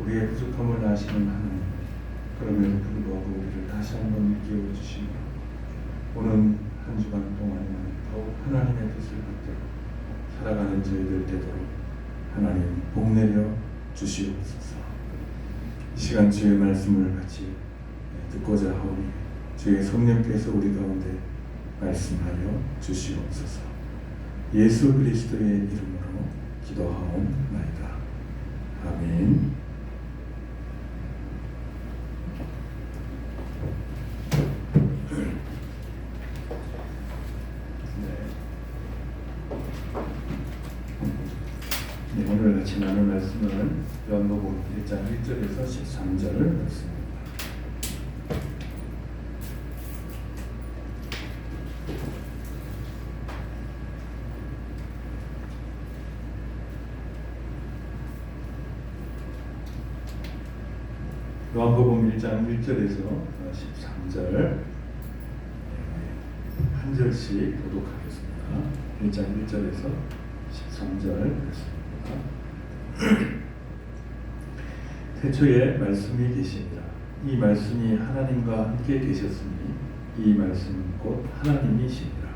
우리의 부족함을 아시는 하나님, 그럼에도 불구하고 우리를 다시 한번 일깨워 주시며 오는 한 주간 동안에는 더욱 하나님의 뜻을 받들어 살아가는 저희들 되도록 하나님 복 내려 주시옵소서. 이 시간 주의 말씀을 같이 듣고자 하오니 주의 성령께서 우리 가운데 말씀하여 주시옵소서. 예수 그리스도의 이름으로 기도하옵나이다. 아멘. 네, 오늘 같이 나눌 말씀은 요한복음 1장 1절에서 13절 말씀입니다. 요한복음 1장 1절에서 13절 한 절씩 교독하겠습니다. 1장 1절에서 13절 말씀입니다. 태초에 말씀이 계시니라. 이 말씀이 하나님과 함께 계셨으니 이 말씀은 곧 하나님이시니라.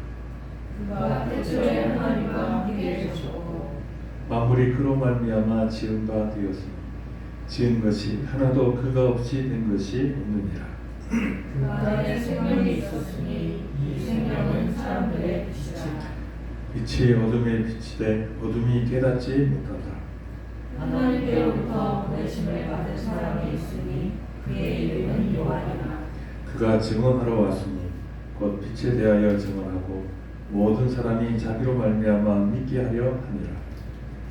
그가 태초에 하나님과 함께 계셨고 만물이 그로 말미암아 지은 바 되었으니 지은 것이 하나도 그가 없이 된 것이 없느니라. 그 안에 생명이 있었으니 이 생명은 사람들의 빛이라. 빛이 어둠에 비치되 어둠이 깨닫지 못하더라. 하나님께로부터 보내심을 받은 사람이 있으니 그의 이름은 요한이라. 그가 증언하러 왔으니 곧 빛에 대하여 증언하고 모든 사람이 자기로 말미암아 믿게 하려 하니라.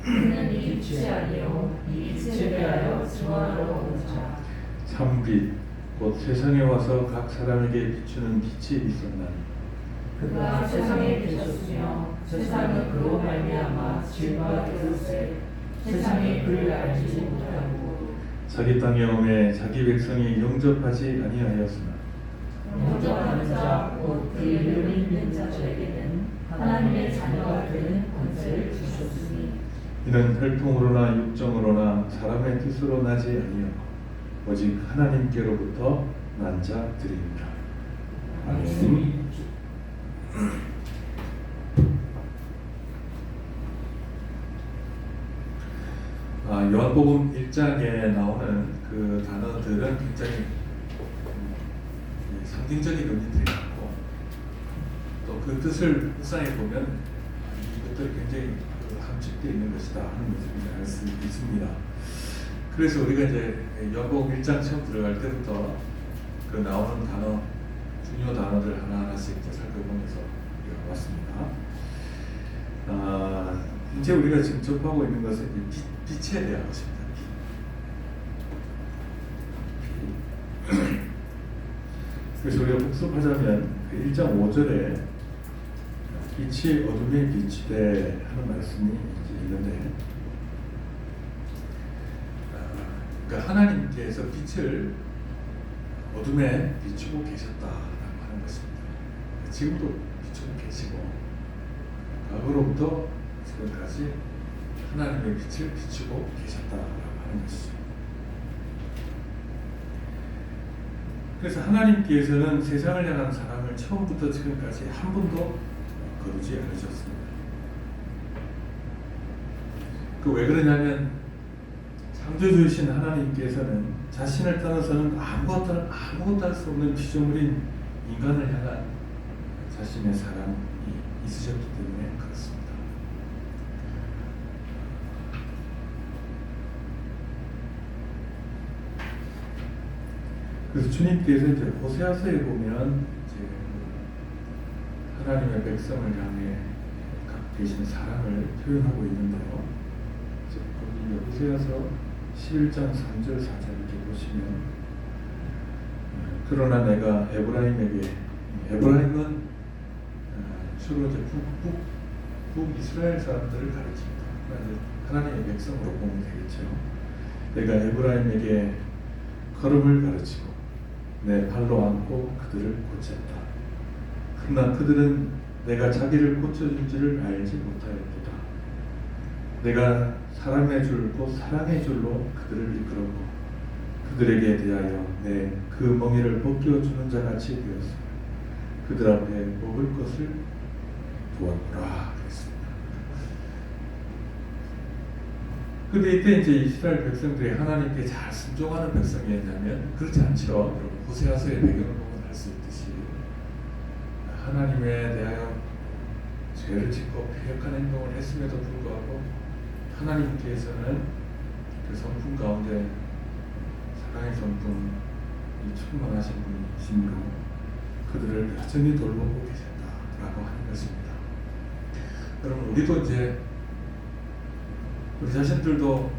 그는 이 빛이 아니요 이 빛에 대하여 증언하러 온 자. 참빛 곧 세상에 와서 각 사람에게 비추는 빛이 있었나니 그가 세상에 계셨으며 세상은 그로 말미암아 지음바 되었으되 세상이 그를 알지 못하고 자기 땅에 오매 자기 백성이 영접하지 아니하였으나 영접하는 자 곧 그 이름이 있는 자들에게는 하나님의 자녀가 되는 권세를 주셨으니 이는 혈통으로나 육정으로나 사람의 뜻으로 나지 아니하고 오직 하나님께로부터 난 자들이니라. 아멘. 요한복음 1장에 나오는 그 단어들은 굉장히 상징적인 의미들이 많고 또 그 뜻을 묵상해 보면 이것들이 굉장히 함축되어 있는 것이다 하는 것을 알 수 있습니다. 그래서 우리가 이제 요한복음 1장 처음 들어갈 때부터 그 나오는 단어, 중요 단어들 하나하나씩 살펴보면서 우리가 왔습니다. 이제 우리가 지금 접하고 있는 것은 빛에 대한 것입니다. 그래서 우리가 복습하자면 그 1장 5절에 빛이 어둠에 비치되 하는 말씀이 있는데 그러니까 하나님께서 빛을 어둠에 비추고 계셨다라고 하는 것입니다. 지금도 비추고 계시고 과거로부터 지금까지 하나님의 빛을 비추고 계셨다라고 하는 것이죠. 그래서 하나님께서는 세상을 향한 사랑을 처음부터 지금까지 한 번도 거두지 않으셨습니다. 그 왜 그러냐면 창조주이신 하나님께서는 자신을 떠나서는 아무것도 할 수 없는 피조물인 인간을 향한 자신의 사랑이 있으셨기 때문에 그렇습니다. 그래서 주님께서 이제 호세아서에 보면 이제 하나님의 백성을 향해 갖고 계신 사랑을 표현하고 있는데요. 거기 호세아서 11장 3절 4절 이렇게 보시면 그러나 내가 에브라임은 주로 이제 북이스라엘 사람들을 가르칩니다. 하나님의 백성으로 보면 되겠죠. 내가 에브라임에게 걸음을 가르치고 내 발로 안고 그들을 고쳤다. 그러나 그들은 내가 자기를 고쳐줄 줄을 알지 못하였도다. 내가 사람의 줄 곧 사랑의 줄로 그들을 이끌었고 그들에게 대하여 내 그 멍에를 벗겨주는 자같이 되었으며 그들 앞에 먹을 것을 두었노라 그랬습니다. 근데 이때 이제 이스라엘 백성들이 하나님께 잘 순종하는 백성이었냐면 그렇지 않죠. 여러분 호세아서의 배경을 보면 알 수 있듯이 하나님에 대하여 죄를 짓고 패역한 행동을 했음에도 불구하고 하나님께서는 그 성품 가운데 사랑의 성품이 충만하신 분이시므로 그들을 여전히 돌보고 계신다라고 하는 것입니다. 여러분 우리도 이제 우리 자신들도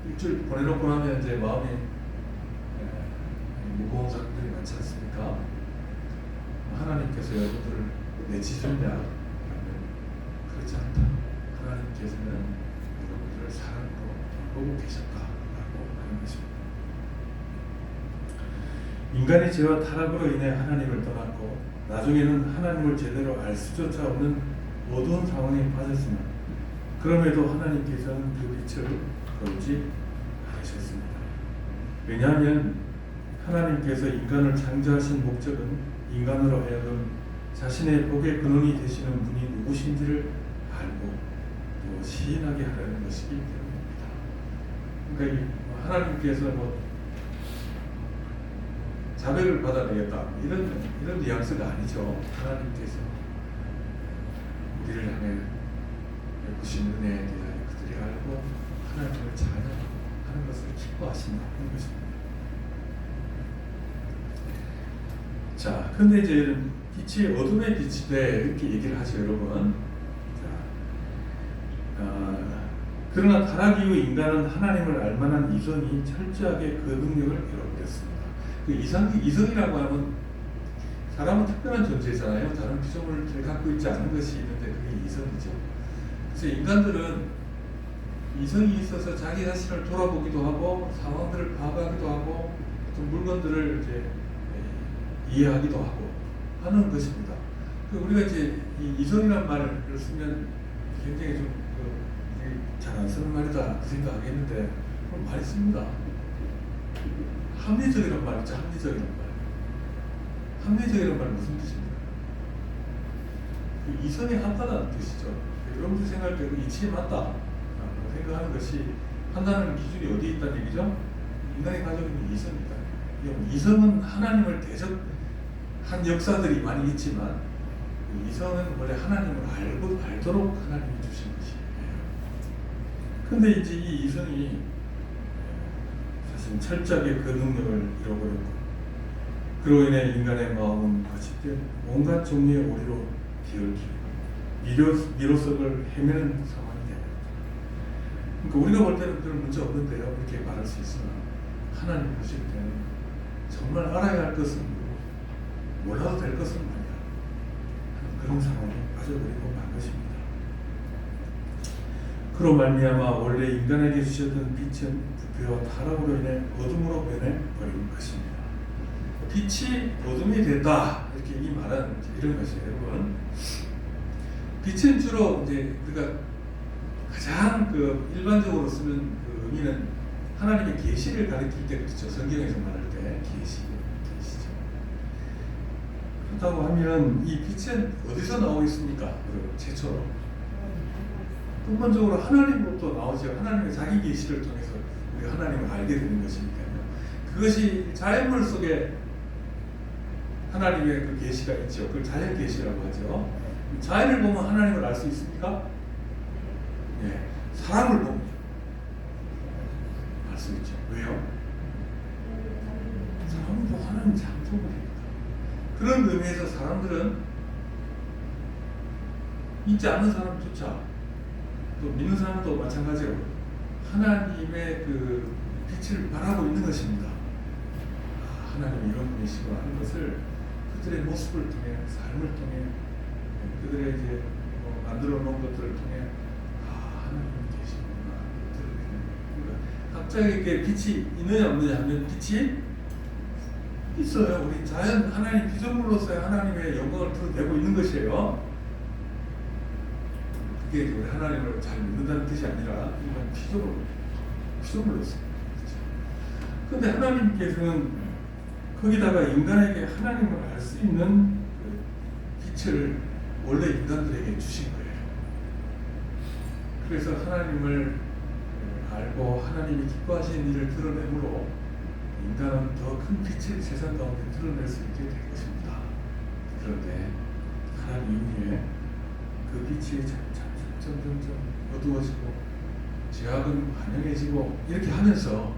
일주일 보내놓고 나면 이제 마음이 무거운 사람들이 많지 않습니까? 하나님께서 여러분들을 내치셨냐? 그렇지 않다. 하나님께서는 여러분들을 사랑으로 돌보고 계셨다라고 하는 것입니다. 인간의 죄와 타락으로 인해 하나님을 떠났고 나중에는 하나님을 제대로 알 수조차 없는 어두운 상황에 빠졌으나 그럼에도 하나님께서는 그 빛을 거두지 않으셨습니다. 왜냐하면 하나님께서 인간을 창조하신 목적은 인간으로 하여금 자신의 복의 근원이 되시는 분이 누구신지를 알고 또 시인하게 하려는 것이기 때문입니다. 그러니까 하나님께서 자백을 받아내겠다 이런 뉘앙스가 아니죠. 하나님께서 우리를 향해 베푸신 은혜에 대하여 그들이 알고 하나님을 찬양하는 것을 기뻐하신다 하는 것입니다. 자, 근데 이제 빛이 어둠의 빛이 돼 이렇게 얘기를 하죠, 여러분. 그러나 타락 이후 인간은 하나님을 알만한 이성이 철저하게 그 능력을 잃어버렸습니다. 그 이성이라고 하면 사람은 특별한 존재잖아요. 다른 피조물을 갖고 있지 않은 것이 있는데 그게 이성이죠. 그래서 인간들은 이성이 있어서 자기 자신을 돌아보기도 하고 상황들을 파악하기도 하고 또 물건들을 이제 이해하기도 하고 하는 것입니다. 우리가 이제 이 이성이란 말을 쓰면 굉장히 좀 잘 안 쓰는 말이다 생각하겠는데 많이 씁니다. 합리적이란 말 있죠. 합리적이란 말. 합리적이란 말 무슨 뜻입니까? 이성이 합하다는 뜻이죠. 여러분들 생각할 때 이치에 맞다 생각하는 것이 판단하는 기준이 어디에 있다는 얘기죠? 인간이 가지고 있는 이성입니다. 이성은 하나님을 대적한 역사들이 많이 있지만 이성은 원래 하나님을 알도록 하나님이 주신 것이에요. 근데 이제 이 이성이 사실 철저하게 그 능력을 잃어버렸고 그로 인해 인간의 마음은 거짓된 온갖 종류의 오리로 기울기고 미로석을 헤매는 상황이 됩니다. 그러니까 우리가 볼 때는 별 문제 없는데요. 이렇게 말할 수 있으나 하나님 보실 때는 정말 알아야 할 것은 몰라도 될 것은 뭐냐 그런 상황에 빠져버리고 만 것입니다. 그로 말미암아 원래 인간에게 주셨던 빛은 부패와 타락으로 인해 어둠으로 변해버린 것입니다. 빛이 어둠이 됐다 이렇게 이 말은 이런 것이에요. 여러분 빛은 주로 이제 우리가 가장 그 일반적으로 쓰는 그 의미는 하나님의 계시를 가리킬 때 그렇죠. 성경에서 말할 때 계시죠. 그렇다고 하면 이 빛은 어디서 나오고 있습니까? 최초로 근본적으로 하나님으로부터 나오죠. 하나님의 자기 계시를 통해서 우리가 하나님을 알게 되는 것이니까요. 그것이 자연물 속에 하나님의 그 계시가 있죠. 그걸 자연 계시라고 하죠. 자연을 보면 하나님을 알 수 있습니까? 예, 사람을 보면 알 수 있죠. 왜요? 사람을 보고 하나님 창조물입니다. 그런 의미에서 사람들은 믿지 않는 사람조차 또 믿는 사람도 마찬가지로 하나님의 그 빛을 바라고 있는 것입니다. 하나님이 이런 분이시구나 하는 것을 그들의 모습을 통해 삶을 통해 그들의 이제 만들어 놓은 것들을 통해 하나님이 계시구나 그러니까 갑자기 이렇게 빛이 있느냐 없느냐 하면 빛이 있어요. 우리 자연 하나님 피조물로서의 하나님의 영광을 드러내고 있는 것이에요. 그게 우리 하나님을 잘 믿는다는 뜻이 아니라 이건 피조물로서. 그런데 하나님께서는 거기다가 인간에게 하나님을 알 수 있는 그 빛을 원래 인간들에게 주신 거예요. 그래서 하나님을 알고 하나님이 기뻐하시는 일을 드러내므로 인간은 더 큰 빛을 세상 가운데 드러낼 수 있게 될 것입니다. 그런데 하나님 이후에 그 빛이 점점 어두워지고 죄악은 환영해지고 이렇게 하면서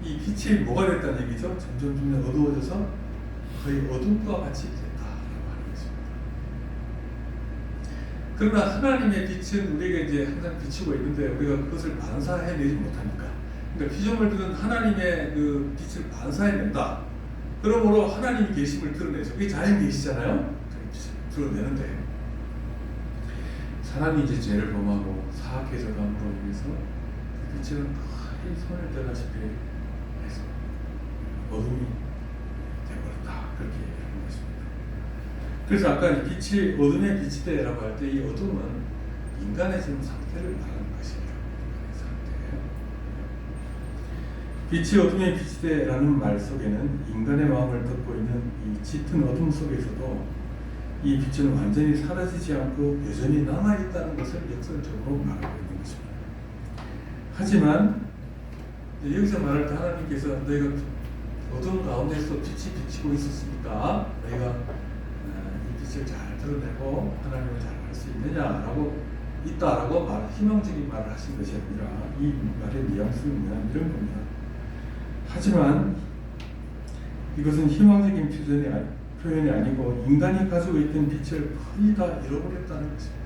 이 빛이 뭐가 됐다는 얘기죠? 점점 어두워져서 거의 어둠과 같이 됐다라고 하는 것입니다. 그러나 하나님의 빛은 우리에게 이제 항상 비치고 있는데 우리가 그것을 반사해내지 못하니까, 그러니까 피조물들은 하나님의 그 빛을 반사해낸다. 그러므로 하나님이 계심을 드러내죠. 그게 자연 계시잖아요. 드러내는데 사람이 이제 죄를 범하고 사악해져 감으로 인해서 그 빛은 거의 손을 떼다시피 해서 어둠이 되어버렸다. 그렇게 얘기하는 것입니다. 그래서 아까 이 빛이 어둠의 빛이 되라고 할 때 이 어둠은 인간의 지금 상태를 말하는 것이에요. 인간의 상태. 빛이 어둠의 빛이 되라는 말 속에는 인간의 마음을 덮고 있는 이 짙은 어둠 속에서도 이 빛은 완전히 사라지지 않고 여전히 남아있다는 것을 역설적으로 말하고 있는 것입니다. 하지만 여기서 말할 때 하나님께서 너희가 어두운 가운데서 빛이 비치고 있었으니까 너희가 이 빛을 잘 드러내고 하나님을 잘 알 수 있느냐라고 있다라고 희망적인 말을 하신 것이 아니라 이 말의 뉘앙스는 이런 겁니다. 하지만 이것은 희망적인 표현이 아니고 인간이 가지고 있던 빛을 거의 다 잃어버렸다는 것입니다.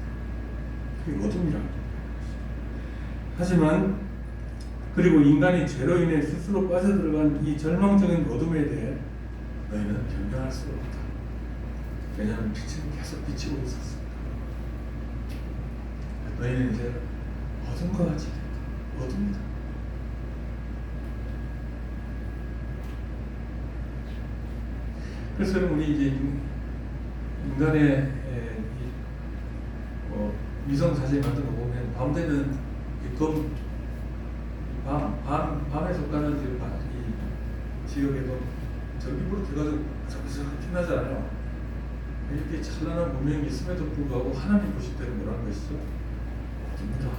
그게 어둠이라는 것입니다. 하지만 그리고 인간이 죄로 인해 스스로 빠져들어간 이 절망적인 어둠에 대해 너희는 변명할 수 없다. 왜냐하면 빛은 계속 비치고 있었습니다. 너희는 이제 어둠과 같이 됐다. 어둠이다. 그래서 우리 이제 인간의 위성 사진 같은 거 보면 밤 되면 밤에 속하는 이 지역에도 전기불이 켜가지고 자꾸자꾸 빛나잖아요. 이렇게 찬란한 문명이 있음에도 불구하고 하나님 보실 때는 뭐라는 것이죠? 어둡니다.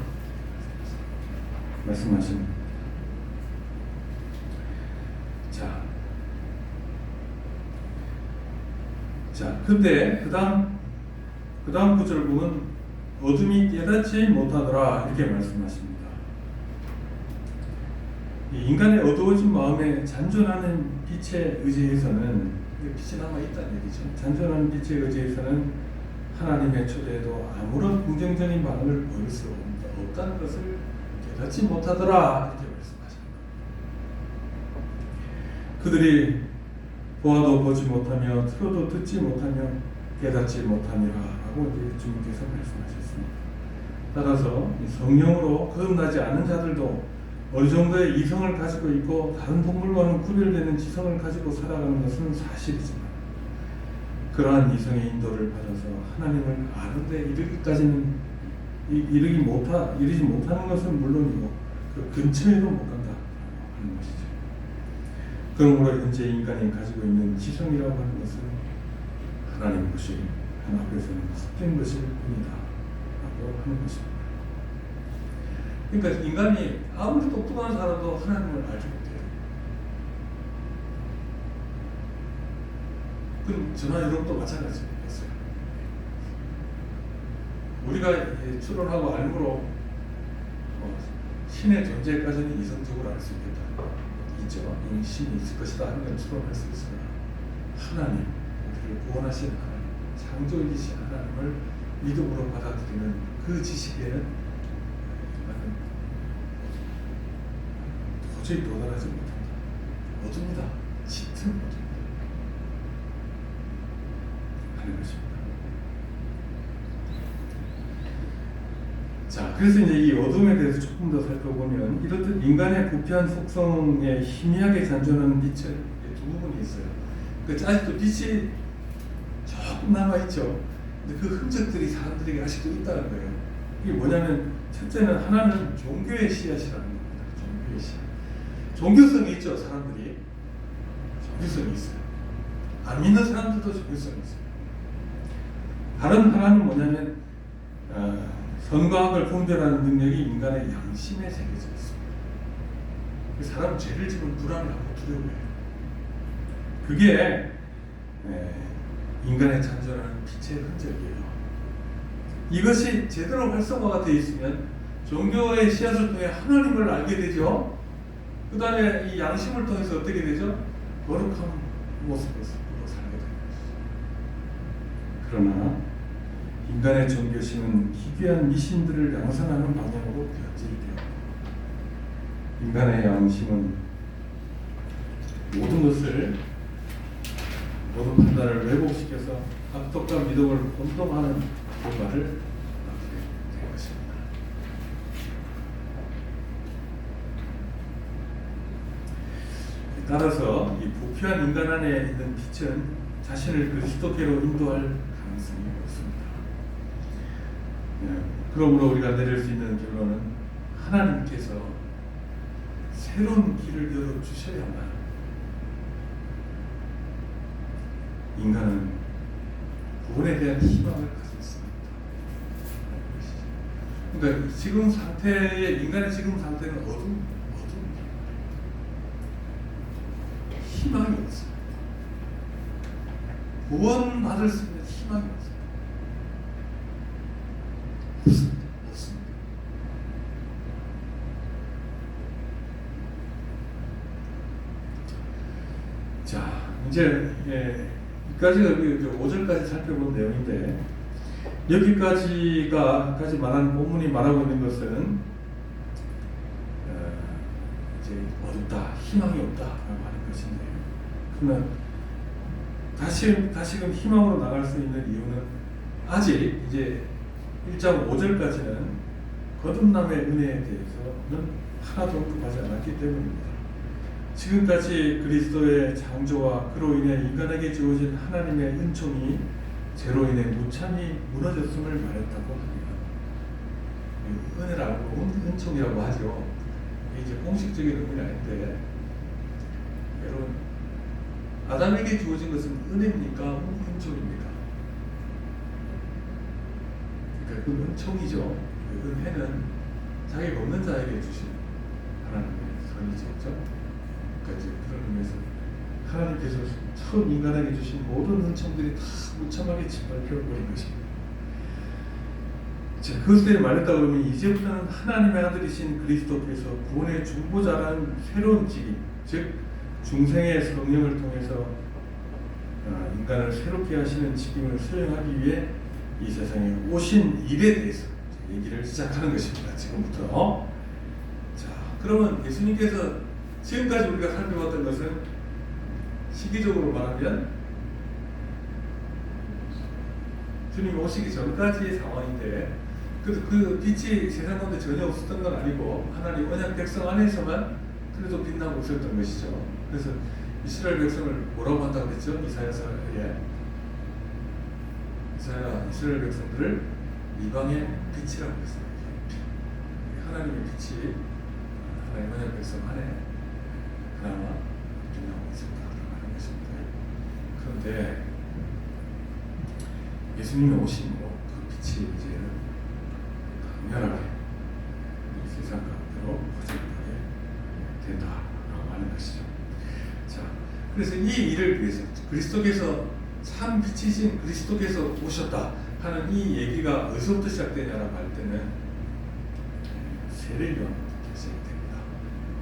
말씀하십니다. 자, 근데 그 다음 구절 보면 어둠이 깨닫지 못하더라 이렇게 말씀하십니다. 인간의 어두워진 마음에 잔존하는 빛에 의지해서는, 빛이 남아있다는 얘기죠. 잔존하는 빛에 의지해서는 하나님의 초대에도 아무런 긍정적인 반응을 보일 수 없다는 것을 깨닫지 못하더라 이렇게 말씀하십니다. 그들이 보아도 보지 못하며 들어도 듣지 못하며 깨닫지 못하니라 라고 이제 주님께서 말씀하셨습니다. 따라서 성령으로 거듭나지 않은 자들도 어느 정도의 이성을 가지고 있고 다른 동물과는 구별되는 지성을 가지고 살아가는 것은 사실이지만 그러한 이성의 인도를 받아서 하나님을 아는 데 이르기까지는 이르지 못하는 것은 물론이고 그 근처에도 못 간다 하는 것이죠. 그러므로 현재 인간이 가지고 있는 지성이라고 하는 것은 하나님 것이 하나 앞에서는 헛된 것일 뿐이다 라고 하는 것입니다. 그러니까 인간이 아무리 똑똑한 사람도 하나님을 알지 못해요. 그럼 저나 여러분도 마찬가지였어요. 우리가 추론하고 알므로 신의 존재까지는 이성적으로 알 수 있겠다. 있죠. 이 신이 있을 것이다 하는 걸 추론할 수 있으나 하나님, 우리를 구원하신 하나님, 창조이신 하나님을 믿음으로 받아들이는 그 지식에는 나는 도저히 도달하지 못한다. 어둠이다. 짙은 어둠이다. 하는 것입니다. 자, 그래서 이제 이 어둠에 대해서 조금 더 살펴보면 이렇듯 인간의 부패한 속성에 희미하게 잔존하는 빛을 두 부분이 있어요. 그러니까 아직도 빛이 조금 남아있죠. 근데 그 흔적들이 사람들에게 아직도 있다는 거예요. 이게 뭐냐면 첫째는 하나는 종교의 씨앗이라는 겁니다. 종교의 씨앗. 종교성이 있죠. 사람들이 종교성이 있어요. 안 믿는 사람들도 종교성이 있어요. 다른 하나는 뭐냐면 선과 악을 분별하는 능력이 인간의 양심에 새겨져 있습니다. 사람은 죄를 지면 불안해하고 두려워해요. 그게 인간의 잔존하는 빛의 흔적이에요. 이것이 제대로 활성화가 되어 있으면 종교의 씨앗을 통해 하나님을 알게 되죠. 그 다음에 이 양심을 통해서 어떻게 되죠? 거룩한 모습으로 살게 되는 것이죠. 그러나 인간의 종교심은 희귀한 미신들을 양산하는 방향으로 변질돼요. 인간의 양심은 모든 판단을 왜곡시켜서 악독과 믿음을 혼동하는 결과를 낳게 된 것입니다. 따라서 이 부패한 인간 안에 있는 빛은 자신을 그리스도께로 인도할 가능성이 없습니다. 그러므로 우리가 내릴 수 있는 결론은 하나님께서 새로운 길을 열어주셔야만 인간은 구원에 대한 희망을 가질 수 있다. 그러니까 지금 상태의 인간의 지금 상태는 어둠 희망이 없어요. 구원 받을 수 있는 희망이 없어요. 없습니다. 자, 이제 여기까지가 5절까지 살펴본 내용인데 여기까지 말하는 본문이 말하고 있는 것은 이제 어둡다, 희망이 없다라고 하는 것인데, 그러면 다시금 희망으로 나갈 수 있는 이유는 아직 이제 1장 5절까지는 거듭남의 은혜에 대해서는 하나도 언급하지 않았기 때문입니다. 지금까지 그리스도의 창조와 그로 인해 인간에게 주어진 하나님의 은총이 죄로 인해 무참히 무너졌음을 말했다고 합니다. 은혜라고 은총이라고 하죠. 이게 이제 공식적인 의미는 아닌데, 여러분 아담에게 주어진 것은 은혜입니까? 은총입니까? 그러니까 그 은총이죠. 그 은혜는 자기가 없는 자에게 주신 하나님의 선이죠. 그러니까 이제 그런 의미에서 하나님께서 처음 인간에게 주신 모든 은총들이 다 무참하게 짓밟혀버린 것입니다. 자, 그것을 말했다 그러면 이제부터는 하나님의 아들이신 그리스도께서 구원의 중보자라는 새로운 직임, 즉 중생의 성령을 통해서 인간을 새롭게 하시는 직임을 수행하기 위해 이 세상에 오신 일에 대해서 얘기를 시작하는 것입니다. 지금부터. 자, 그러면 예수님께서 지금까지 우리가 살펴봤던 것은 시기적으로 말하면 주님이 오시기 전까지의 상황인데, 그 빛이 세상 가운데 전혀 없었던 건 아니고 하나님 언약 백성 안에서만 그래도 빛나고 있었던 것이죠. 그래서 이스라엘 백성을 뭐라고 한다고 했죠? 이사야서에 이스라엘 백성들을 이방의 빛이라고 했습니다. 하나님의 빛이 하나님 언약 백성 안에 그나마 빛나고 있었다고 하는 것입니다. 그런데 예수님이 오심으로 그 빛이 이제 강렬하게 이 세상 가운데로 퍼져나가게 된다라고 하는 것이죠. 자, 그래서 이 일을 위해서 그리스도께서 참 빛이신 그리스도께서 오셨다 하는 이 얘기가 어디서부터 시작되냐라고 할 때는 세례요한부터 시작됩니다.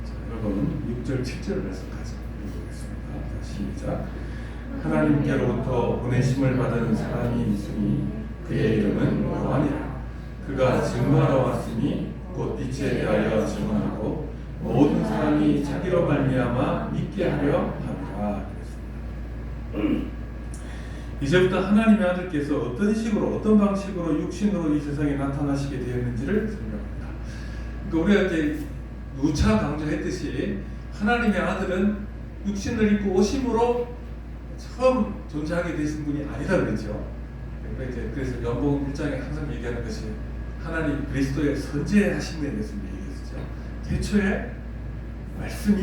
자, 여러분 6절 7절 말씀까지 읽어보겠습니다. 시작. 하나님께로부터 보내심을 받은 사람이 있으니 그의 이름은 요한이라. 그가 증거하러 왔으니 곧 빛에 대하여 증언하고 모든 사람이 자기로 말미암아 믿게 하려 함이라. 그랬습니다. 이제부터 하나님의 아들께서 어떤 방식으로 육신으로 이 세상에 나타나시게 되었는지를 설명합니다. 그러니까 우리가 이제 누차 강조했듯이 하나님의 아들은 육신을 입고 오심으로 처음 존재하게 되신 분이 아니다 그랬죠. 그러니까 이제 그래서 요한복음 1장에 항상 얘기하는 것이 하나님 그리스도의 선재하심에 대해서 얘기했었죠. 태초에 말씀이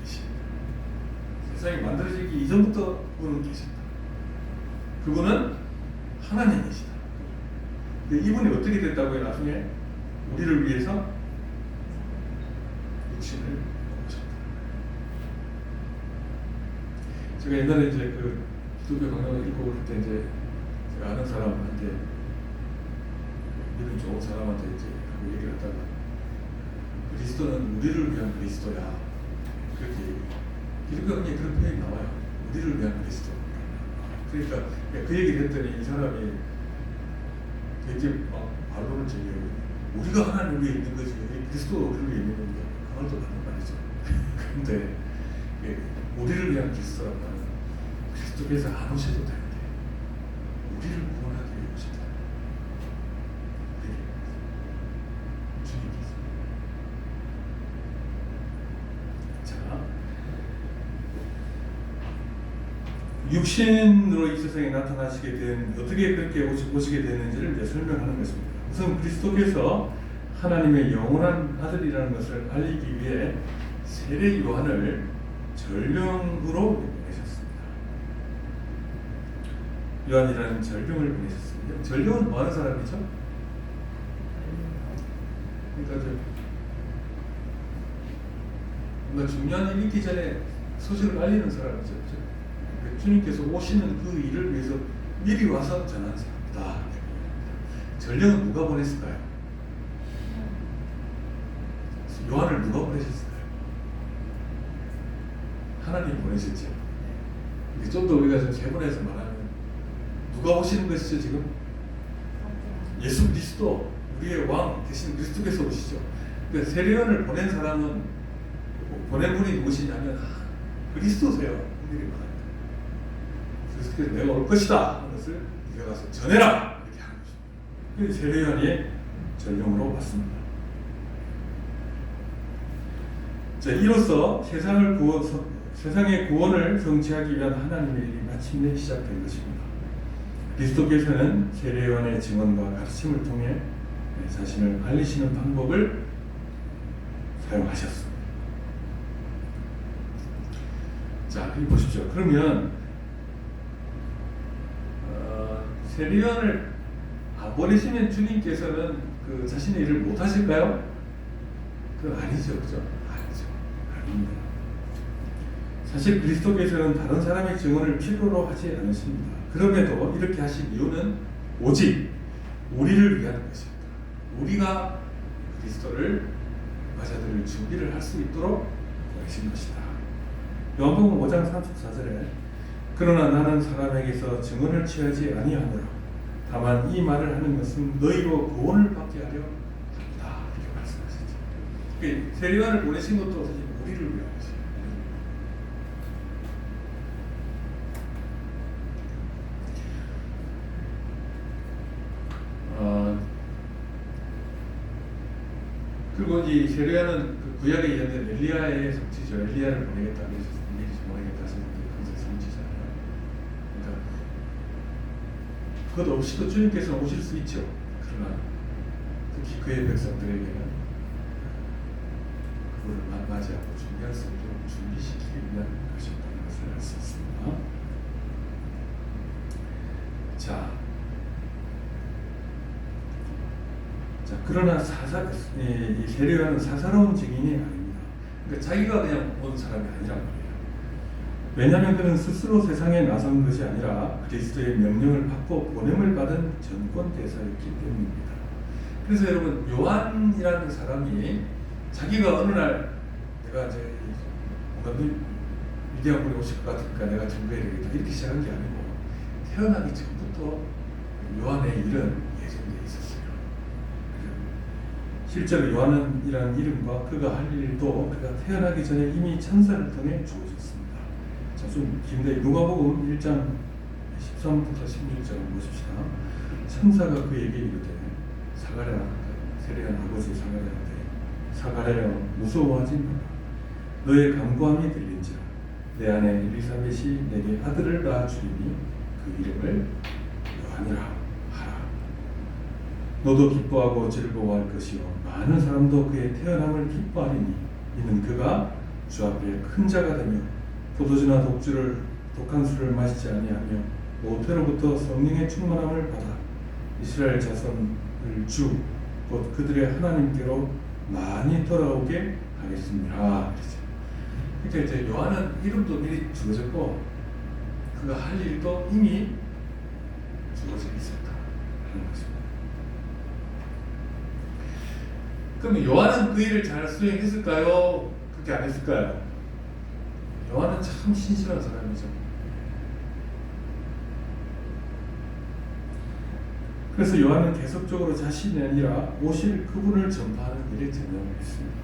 계십니다. 세상이 만들어지기 이전부터 그분은 계셨다. 그분은 하나님이시다. 근데 이분이 어떻게 됐다고요? 나중에 우리를 위해서 육신을 얻으셨다. 제가 옛날에 이제 그 기독교 강론을 읽고 올 때 이제 제가 아는 사람한테 믿음 좋은 사람한테 이제 하고 얘기를 하다가 그리스도는 우리를 위한 그리스도야. 그렇게 기독교에 그런 표현이 나와요. 우리를 위한 그리스도. 그러니까 그 얘기를 했더니 이 사람이 되게 막 반론을 제기하고 우리가 하나님 위에 있는 거지 그리스도가 우리를 위해 있는 건데 그 말도 맞는 말이죠. 그런데 우리를 위한 그리스도란 말은 그리스도께서 안 오셔도 되는데 우리를 구원하기 위해 오셨다. 주님께서. 자, 육신으로 이 세상에 나타나시게 된 어떻게 그렇게 오시게 되는지를 이제 설명하는 것입니다. 우선 그리스도께서 하나님의 영원한 아들이라는 것을 알리기 위해 세례 요한을 전령으로 보내셨습니다. 요한이라는 전령을 보내셨습니다. 전령은 뭐 하는 사람이죠? 그러니까 뭔가 중요한 일 있기 전에 소식을 알리는 사람이죠. 주님께서 오시는 그 일을 위해서 미리 와서 전하는 사람이다. 전령은 누가 보냈을까요? 요한을 누가 보내셨을까요? 하나님 보내셨죠. 좀 더 우리가 좀 세분해서 말하면 누가 오시는 것이죠 지금? 예수 그리스도 우리의 왕 대신 그리스도께서 오시죠. 그러니까 세례요한을 보낸 사람은 보낸 분이 누구시냐면 그리스도세요. 우리를 말합니다. 그래서 내가 올 것이다 하는 것을 네가 가서 전해라 이렇게 하는 것입니다. 그래서 세례요한이 전령으로 왔습니다. 자, 이로써 세상의 구원을 성취하기 위한 하나님의 일이 마침내 시작된 것입니다. 그리스도께서는 세례요한의 증언과 가르침을 통해 자신을 알리시는 방법을 사용하셨습니다. 자, 여기 보십시오. 그러면 세례요한을 보내시면 주님께서는 그 자신의 일을 못 하실까요? 그건 아니죠, 그죠? 아니죠, 아닙니다. 사실 그리스도께서는 다른 사람의 증언을 필요로 하지 않으십니다. 그럼에도 이렇게 하신 이유는 오직 우리를 위한 것입니다. 우리가 그리스도를 맞아들일 준비를 할 수 있도록 보내신 것이다. 요한복음 5장 34절에 그러나 나는 사람에게서 증언을 취하지 아니하노라. 다만 이 말을 하는 것은 너희로 구원을 받게 하려 합니다. 이렇게 말씀하셨죠. 세례요한을 보내신 것도 사실 우리를 위한 것이에요. 그리고 이 세례요한은 그 구약에 있는 엘리야의 성취죠. 엘리야를 보내겠다 보내겠다 하셨는데 그것의 성취잖아요. 그러니까 그것 없이도 주님께서 오실 수 있죠. 그러나 특히 그의 백성들에게는 그를 맞이하고 준비할 수 있도록 준비시키기 위한 것이었다는 것을 알 수 있습니다. 자, 그러나 이 세례요한은 사사로운 증인이 아닙니다. 그러니까 자기가 그냥 온 사람이 아니란 말이에요. 왜냐하면 그는 스스로 세상에 나선 것이 아니라 그리스도의 명령을 받고 보냄을 받은 전권 대사였기 때문입니다. 그래서 여러분 요한이라는 사람이 자기가 어느 날 내가 이제 뭔가 위대한 분이 오실 것 같으니까 내가 전도해야 되겠다 이렇게 시작한 게 아니고 태어나기 전부터 요한의 일은 예정되어 있었어요. 실제로 요한이라는 이름과 그가 할 일도 그가 태어나기 전에 이미 천사를 통해 주어졌습니다. 자, 좀 긴데 누가복음 1장 13부터 16절 보십시다. 천사가 그에게 이르되 사가랴 세례한 아버지 사가랴여 무서워하지 마라. 너의 간구함이 들린지라 내 아내 엘리사벳이 내게 아들을 낳아 주리니 그 이름을 요한이라 하라. 너도 기뻐하고 즐거워할 것이요 많은 사람도 그의 태어남을 기뻐하리니 이는 그가 주 앞에 큰 자가 되며 포도주나 독한 술을 마시지 아니하며 모태로부터 성령의 충만함을 받아 이스라엘 자손을 주 곧 그들의 하나님께로 많이 돌아오게 하겠습니다. 그러니까 이제 요한은 이름도 미리 주어졌고 그가 할 일도 이미 주어져 있었다 하는 것입니다. 그럼 요한은 그 일을 잘 수행했을까요? 그렇게 안 했을까요? 요한은 참 신실한 사람이죠. 그래서 요한은 계속적으로 자신이 아니라 오실 그분을 전파하는 일에 전념했습니다.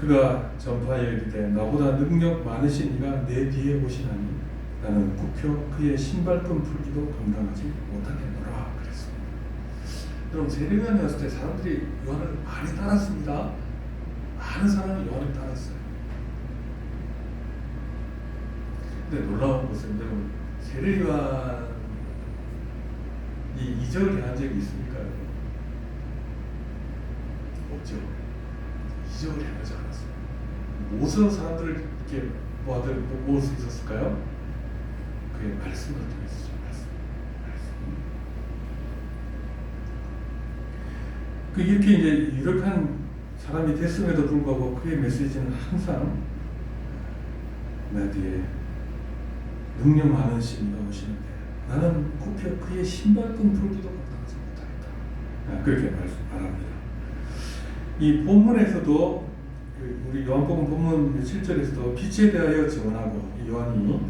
그가 전파에 이르되 나보다 능력 많으신 이가 내 뒤에 오시나니 나는 굽혀 그의 신발끈 풀기도 감당하지 못하겠노라 그랬습니다. 여러분 세례요한이 왔을 때 사람들이 요한을 많이 따랐습니다. 많은 사람이 요한을 따랐어요. 근데 놀라운 것은 여러분 세례요한이 이적을 행한 적이 있습니까? 없죠. 이적을 행하지 않았어요. 무엇으로 사람들을 이렇게 모을 수 있었을까요? 그의 말씀을 통해서 말씀. 이렇게 이제 유력한 사람이 됐음에도 불구하고 그의 메시지는 항상 내 뒤에 능력 많은 신이가 오시는데 나는 굽혀 그의 신발끈 풀기도 감당하지 못하겠다. 그렇게 말합니다. 이 본문에서도 우리 요한복음 본문 7절에서도 빛에 대하여 증언하고 요한이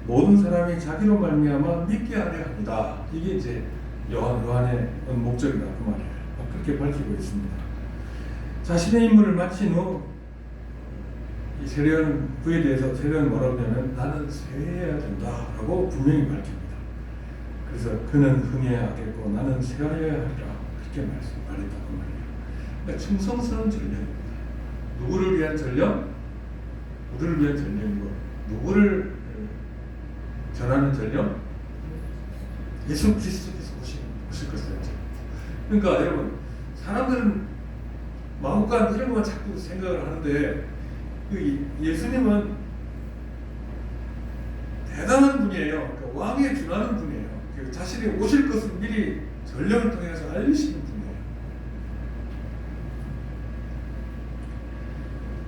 모든 사람이 자기로 말미암아 믿게 하려 합니다. 이게 이제 요한의 목적이다 그 말이에요. 그렇게 밝히고 있습니다. 자신의 임무를 마친 후 이 세례요한 그에 대해서 세례요한은 뭐라고 하냐면 나는 세해야 된다라고 분명히 밝힙니다. 그래서 그는 흥해야겠고 나는 세하여야 하리라 그렇게 말했다 그 말이에요. 그러니까 충성스러운 전령입니다. 누구를 위한 전령? 우리를 위한 전령이고 누구를 전하는 전령? 예수 그리스도께서 오실 것을 그러니까 여러분 사람들은 마음과 이런 것만 자꾸 생각을 하는데 예수님은 대단한 분이에요. 그러니까 왕에 준하는 분이에요. 자신이 오실 것을 미리 전령을 통해서 알리시는 분이에요.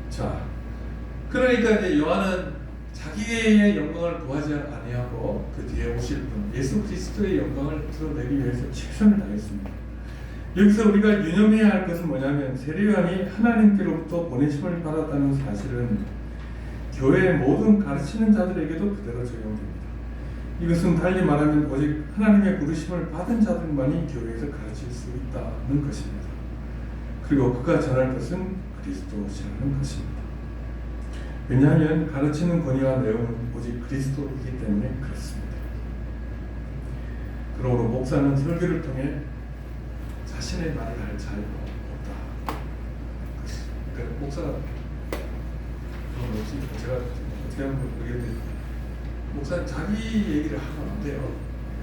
자, 그러니까 이제 요한은 자기의 영광을 구하지 아니하고 그 뒤에 오실 분 예수 그리스도의 영광을 드러내기 위해서 최선을 다했습니다. 여기서 우리가 유념해야 할 것은 뭐냐면 세례요한이 하나님께로부터 보내심을 받았다는 사실은 교회의 모든 가르치는 자들에게도 그대로 적용됩니다. 이것은 달리 말하면 오직 하나님의 부르심을 받은 자들만이 교회에서 가르칠 수 있다는 것입니다. 그리고 그가 전할 것은 그리스도시라는 것입니다. 왜냐하면 가르치는 권위와 내용은 오직 그리스도이기 때문에 그렇습니다. 그러므로 목사는 설교를 통해 자신의 말을 할 자유가 없다. 그러니까 목사가 제가 어떻게 하면 모르겠는데 목사는 자기 얘기를 하면 안 돼요.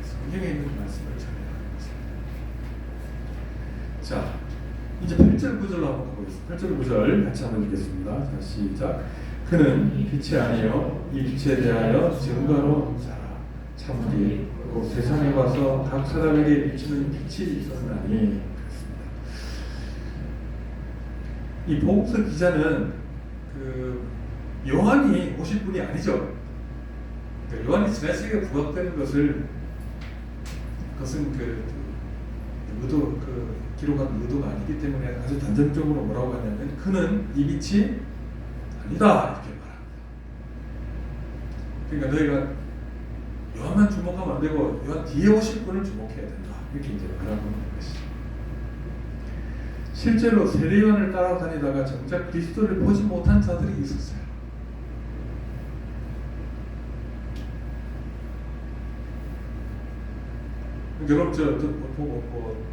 성경에 있는 말씀을 전해야 하는 것입니다. 자, 이제 8절 9절로 한번 가보겠습니다. 8절 9절 같이 한번 읽겠습니다. 자, 시작. 그는 빛이 아니요 이 빛에 대하여 증거로 자라 참으리 곧 세상에 와서 각 사람에게 비추는 빛이 있었나니. 이 복음서 기자는 그 요한이 오실 분이 아니죠. 그러니까 요한이 지난 시기에 부각되는 그것은 기록한 의도가 아니기 때문에 아주 단정적으로 뭐라고 하냐면 그는 이 빛이 아니다 이렇게 말합니다. 그러니까 너희가 요한만 주목하면 안 되고 요한 뒤에 오실 분을 주목해야 된다 이렇게 이제 말하는 것이죠. 실제로 세례요한을 따라다니다가 정작 그리스도를 보지 못한 자들이 있었어요. 여러분 저 보고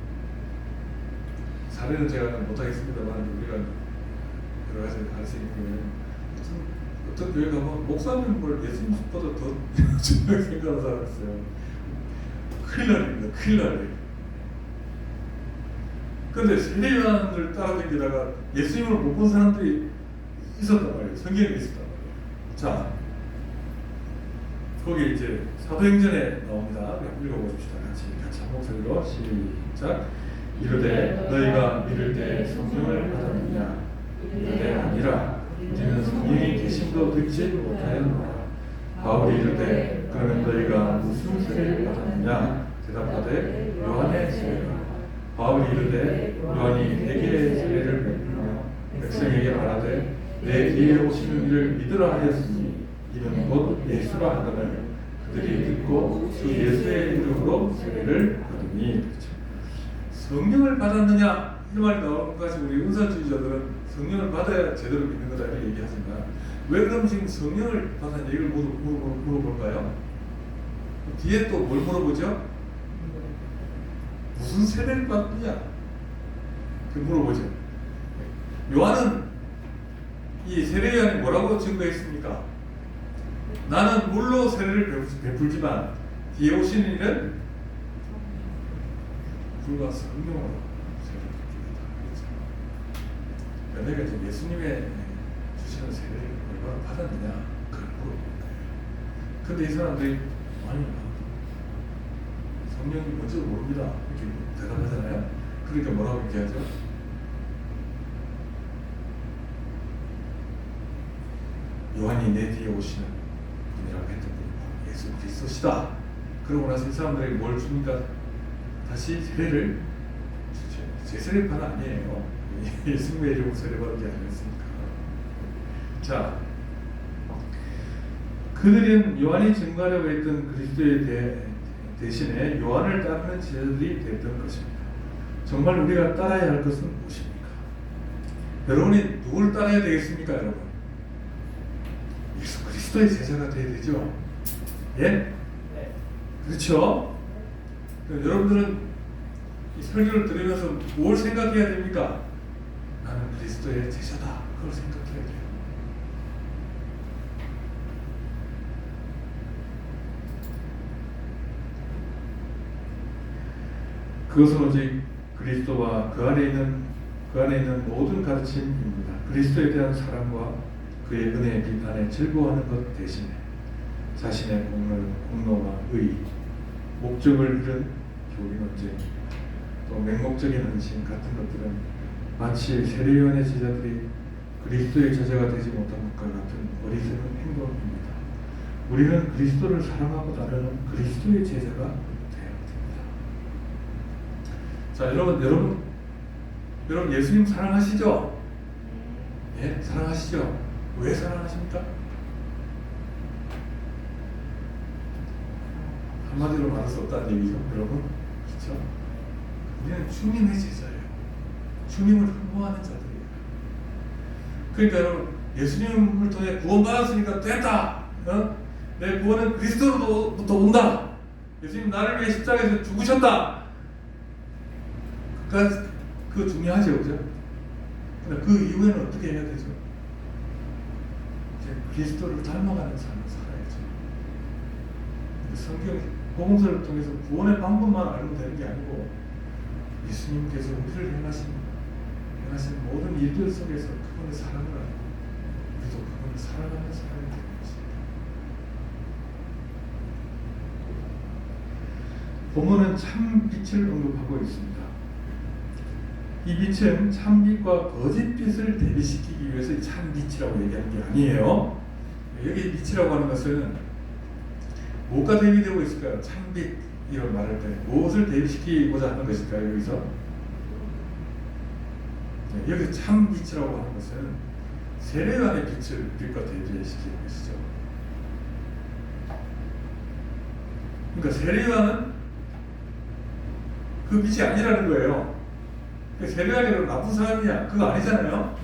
사례는 제가 못하겠습니다만 우리가 여러 가지 알 수 있는 어떤 교회 가면 목사님 뭘 예수님보다 더 중요하게 생각하는 사람이 있어요. 큰일 날 일입니다. 큰일 날 일. 그런데 세례 요한을 따라다니다가 예수님을 못 본 사람들이 있었단 말이에요. 성경에 있었단 말이에요. 자, 거기 이제 사도행전에 나옵니다. 읽어보십시다. 같이 한 목소리로 시작. 이르되 너희가 믿을 때 성령을 받았느냐? 이르되 아니라 우리는 성령이 계심도 듣지 못하였노라. 바울이 이르되 그러면 너희가 무슨 세례를 받았느냐? 대답하되 요한의 세례라. 바울이 이르되 요한이 내게 세례를 베풀며 백성에게 말하되 내 뒤에 오시는 이를 믿으라 하였으니 이는 곧 예수라 하거늘 그들이 듣고 주 예수의 이름으로 세례를 받으니. 그렇죠. 성령을 받았느냐 이 말이 나오는 것까지 우리 은사주의자들은 성령을 받아야 제대로 믿는 거다 이렇게 얘기하지만 왜 그럼 지금 성령을 받은 얘기를 물어볼까요? 뒤에 또 뭘 물어보죠? 무슨 세례를 받느냐? 그 물어보죠. 요한은 이 세례 요한이 뭐라고 증거했습니까? 나는 물로 세례를 베풀지만 뒤에 오시는 이는 불과 성령으로 세례를 베풀겠다. 그렇죠? 내가 이제 예수님의 주시는 세례를 얼마나 받았느냐 그걸 물어보는 거예요. 근데 이 사람들이 아니 성령이 뭔지도 모릅니다 이렇게 대답하잖아요. 그러니까 뭐라고 얘기하죠? 요한이 내 뒤에 오시는 분이라고 했던 분이 예수 그리스도시다. 그러고 나서 이 사람들이 뭘 줍니까? 다시 세례를 주죠. 제 세례판 아니에요. 예수님의 이름으로 세례받은 게 아니었으니까. 자, 그들은 요한이 증거하려고 했던 그리스도의 대신에 요한을 따르는 제자들이 됐던 것입니다. 정말 우리가 따라야 할 것은 무엇입니까? 여러분이 누구를 따라야 되겠습니까, 여러분? 예수 그리스도의 제자가 되어야 되죠. 예? 네. 그렇죠? 여러분들은 이 설교를 들으면서 뭘 생각해야 됩니까? 나는 그리스도의 제자다. 그걸 생각해야 돼요. 그것은 오직 그리스도와 그 안에 있는 모든 가르침입니다. 그리스도에 대한 사랑과 그의 은혜의 빛 안에 즐거워하는 것 대신에 자신의 공로와 의, 목적을 잃은 교리 논쟁, 또 맹목적인 헌신 같은 것들은 마치 세례요한의 제자들이 그리스도의 제자가 되지 못한 것과 같은 어리석은 행동입니다. 우리는 그리스도를 사랑하고 따르는 그리스도의 제자가 되어야 됩니다. 자, 여러분 예수님 사랑하시죠? 예, 사랑하시죠? 왜 사랑하십니까? 한마디로 말할 수 없다는 얘기죠, 여러분. 그렇죠? 우리는 주님의 제자예요. 주님을 흠모하는 자들이에요. 그러니까 여러분, 예수님을 통해 구원받았으니까 됐다. 내 구원은 그리스도로부터 온다. 예수님 나를 위해 십자가에서 죽으셨다. 그거 중요하죠, 그죠? 근데 그 이후에는 어떻게 해야 되죠? 이제 그리스도를 닮아가는 삶을 살아야죠. 성경 복음서를 통해서 구원의 방법만 알면 되는 게 아니고 예수님께서 우리를 행하신 모든 일들 속에서 그분의 사랑을 알고 우리도 그분을 살아가는 사람이 되는 것입니다. 본문은 참 빛을 언급하고 있습니다. 이 빛은 참빛과 거짓빛을 대비시키기 위해서 참 빛이라고 얘기하는 게 아니에요. 여기 빛이라고 하는 것은 뭐가 대비되고 있을까요? 참빛 이런 말할 때 무엇을 대비시키고자 하는 것일까요? 여기서 여기 참빛이라고 하는 것은 세례요한의 빛을 빛과 대비시키는 것이죠. 그러니까 세례요한은 그 빛이 아니라는 거예요. 세례요한이 나쁜 사람이냐? 그거 아니잖아요.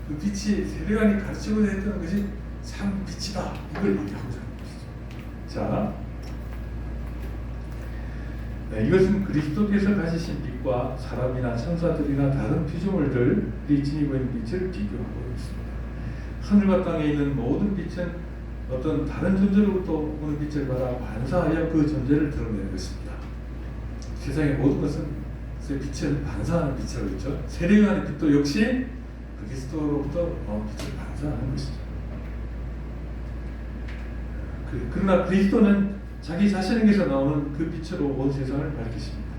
그 빛이 세례요한이 가르치고자 했던 것이 참 빛이다. 이걸 얘기하고자 하는 것이죠. 자, 네, 이것은 그리스도께서 가지신 빛과 사람이나 천사들이나 다른 피조물들이 지니고 있는 빛을 비교하고 있습니다. 하늘과 땅에 있는 모든 빛은 어떤 다른 존재로부터 오는 빛을 받아 반사하여 그 존재를 드러내는 것입니다. 세상의 모든 것은 그리스도의 빛은 반사하는 빛이라고 했죠. 세례요한의 빛도 역시 그리스도로부터 나온 빛을 반사하는 것이죠. 그러나 그리스도는 자기 자신에게서 나오는 그 빛으로 온 세상을 밝히십니다.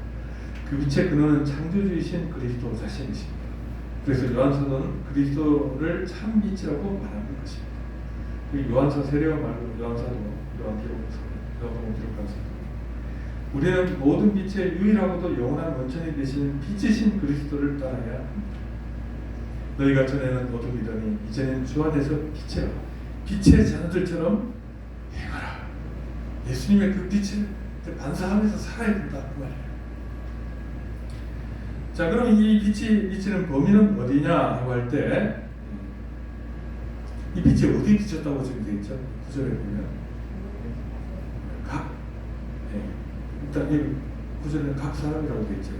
그 빛의 근원은 창조주이신 그리스도 자신이십니다. 그래서 요한사도는 그리스도를 참 빛이라고 말하는 것입니다. 요한서 세례요한 말고 요한사도, 요한복음 기록한 사도. 우리는 모든 빛의 유일하고도 영원한 원천이 되시는 빛이신 그리스도를 따라야 합니다. 너희가 전에는 어둠이더니 이제는 주 안에서 빛이라. 빛의 자녀들처럼 행하라. 예수님의 그 빛을 반사하면서 살아야 된다 그 말이에요. 자, 그럼 이 빛이 비치는 범위는 어디냐라고 할 때 이 빛이 어디 비쳤다고 지금 되어 있죠? 구절에 보면 일단 이 구절에는 각 사람이라고 되어 있죠.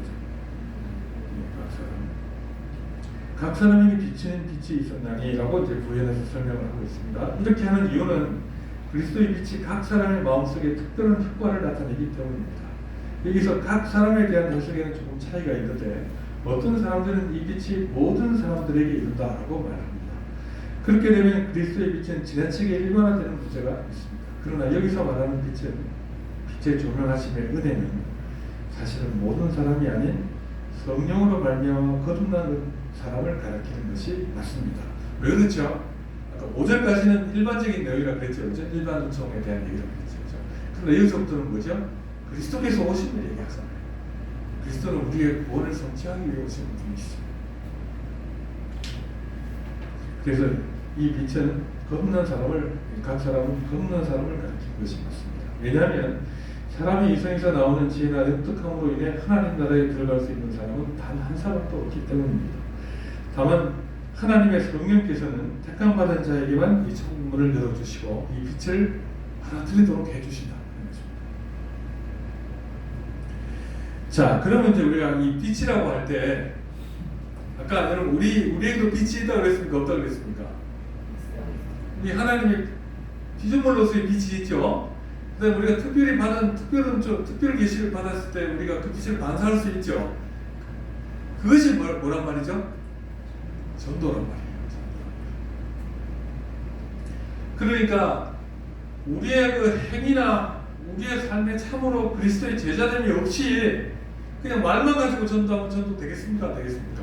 각 사람에게 비치는 빛이 있었나니라고 이제 부연해서 설명을 하고 있습니다. 이렇게 하는 이유는 그리스도의 빛이 각 사람의 마음속에 특별한 효과를 나타내기 때문입니다. 여기서 각 사람에 대한 해석에는 조금 차이가 있는데 어떤 사람들은 이 빛이 모든 사람들에게 이른다라고 말합니다. 그렇게 되면 그리스도의 빛은 지나치게 일반화되는 문제가 있습니다. 그러나 여기서 말하는 빛은 빛의 조명하심의 은혜는 사실은 모든 사람이 아닌 성령으로 말미암아 거듭난 사람을 가리키는 것이 맞습니다. 왜 그렇죠? 아까 5절까지는 일반적인 내용이라 그랬죠. 그렇죠? 일반 은총에 대한 얘기라고 그랬죠. 그렇죠? 그런데 여기서부터는 뭐죠? 그리스도께서 오심을 얘기하잖아요. 그리스도는 우리의 구원을 성취하기 위해 오신 분이시죠. 그래서 이 빛은 거듭난 사람을, 각 사람은 거듭난 사람을 가리키는 것이 맞습니다. 왜냐하면 사람이 이성에서 나오는 지혜나 획득함으로 인해 하나님 나라에 들어갈 수 있는 사람은 단 한 사람도 없기 때문입니다. 다만 하나님의 성령께서는 택함 받은 자에게만 이 천국문을 열어주시고 이 빛을 알아들리도록 해주신다. 자, 그러면 이제 우리가 이 빛이라고 할 때 아까 여러분 우리에게도 빛이 있다고 그랬습니까? 없다고 그랬습니까? 이 하나님의 피조물로서의 빛이 있죠. 그다음에 우리가 특별 계시를 받았을 때 우리가 그 빛을 반사할 수 있죠. 그것이 뭐란 말이죠? 전도란 말이에요. 그러니까 우리의 그 행위나 우리의 삶에 참으로 그리스도의 제자됨이 없이 그냥 말만 가지고 전도하면 전도 되겠습니까? 되겠습니까?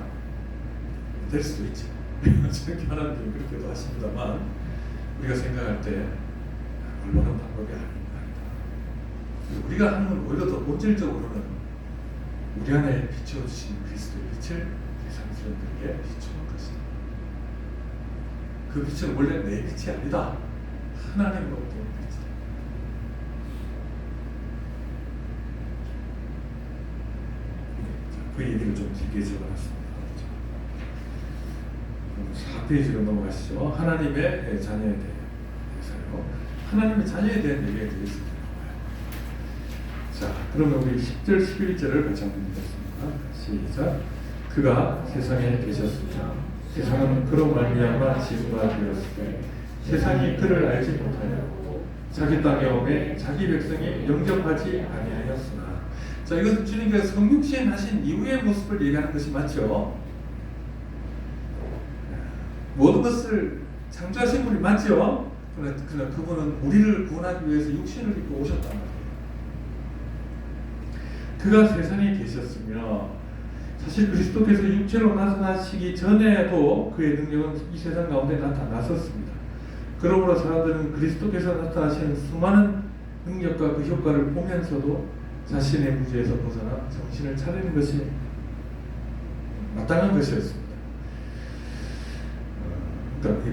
될 수도 있죠. 저렇게 하나님이 그렇게도 하십니다만 우리가 생각할 때 물론은 방법이 아닙니다. 우리가 하는 건 오히려 더 본질적으로는 우리 안에 비춰주신 그리스도의 빛을 세상 사람들에게 비추는 것이다. 그 빛은 원래 내 빛이 아니다. 하나님으로부터 온 빛이다. 그 얘기를 좀 길게 적어놨습니다. 4페이지로 넘어가시죠. 하나님의 자녀에 대해서요. 하나님의 자녀에 대한 얘기가 되겠습니다. 자, 그러면 우리 10절, 11절을 같이 한번 읽겠습니다. 시작. 그가 세상에 계셨으며 세상은 그로 말미암아 지음바 되었으되 세상이 그를 알지 못하였고 자기 땅에 오매 자기 백성이 영접하지 아니하였으나. 자, 이것은 주님께서 성육신 하신 이후의 모습을 얘기하는 것이 맞죠? 모든 것을 창조하신 분이 맞죠? 그러나 그분은 우리를 구원하기 위해서 육신을 입고 오셨단 말이에요. 그가 세상에 계셨으며 사실 그리스도께서 육체로 나타나시기 전에도 그의 능력은 이 세상 가운데 나타났었습니다. 그러므로 사람들은 그리스도께서 나타나시는 수많은 능력과 그 효과를 보면서도 자신의 무지에서 벗어나 정신을 차리는 것이 마땅한 것이었습니다. 그러니까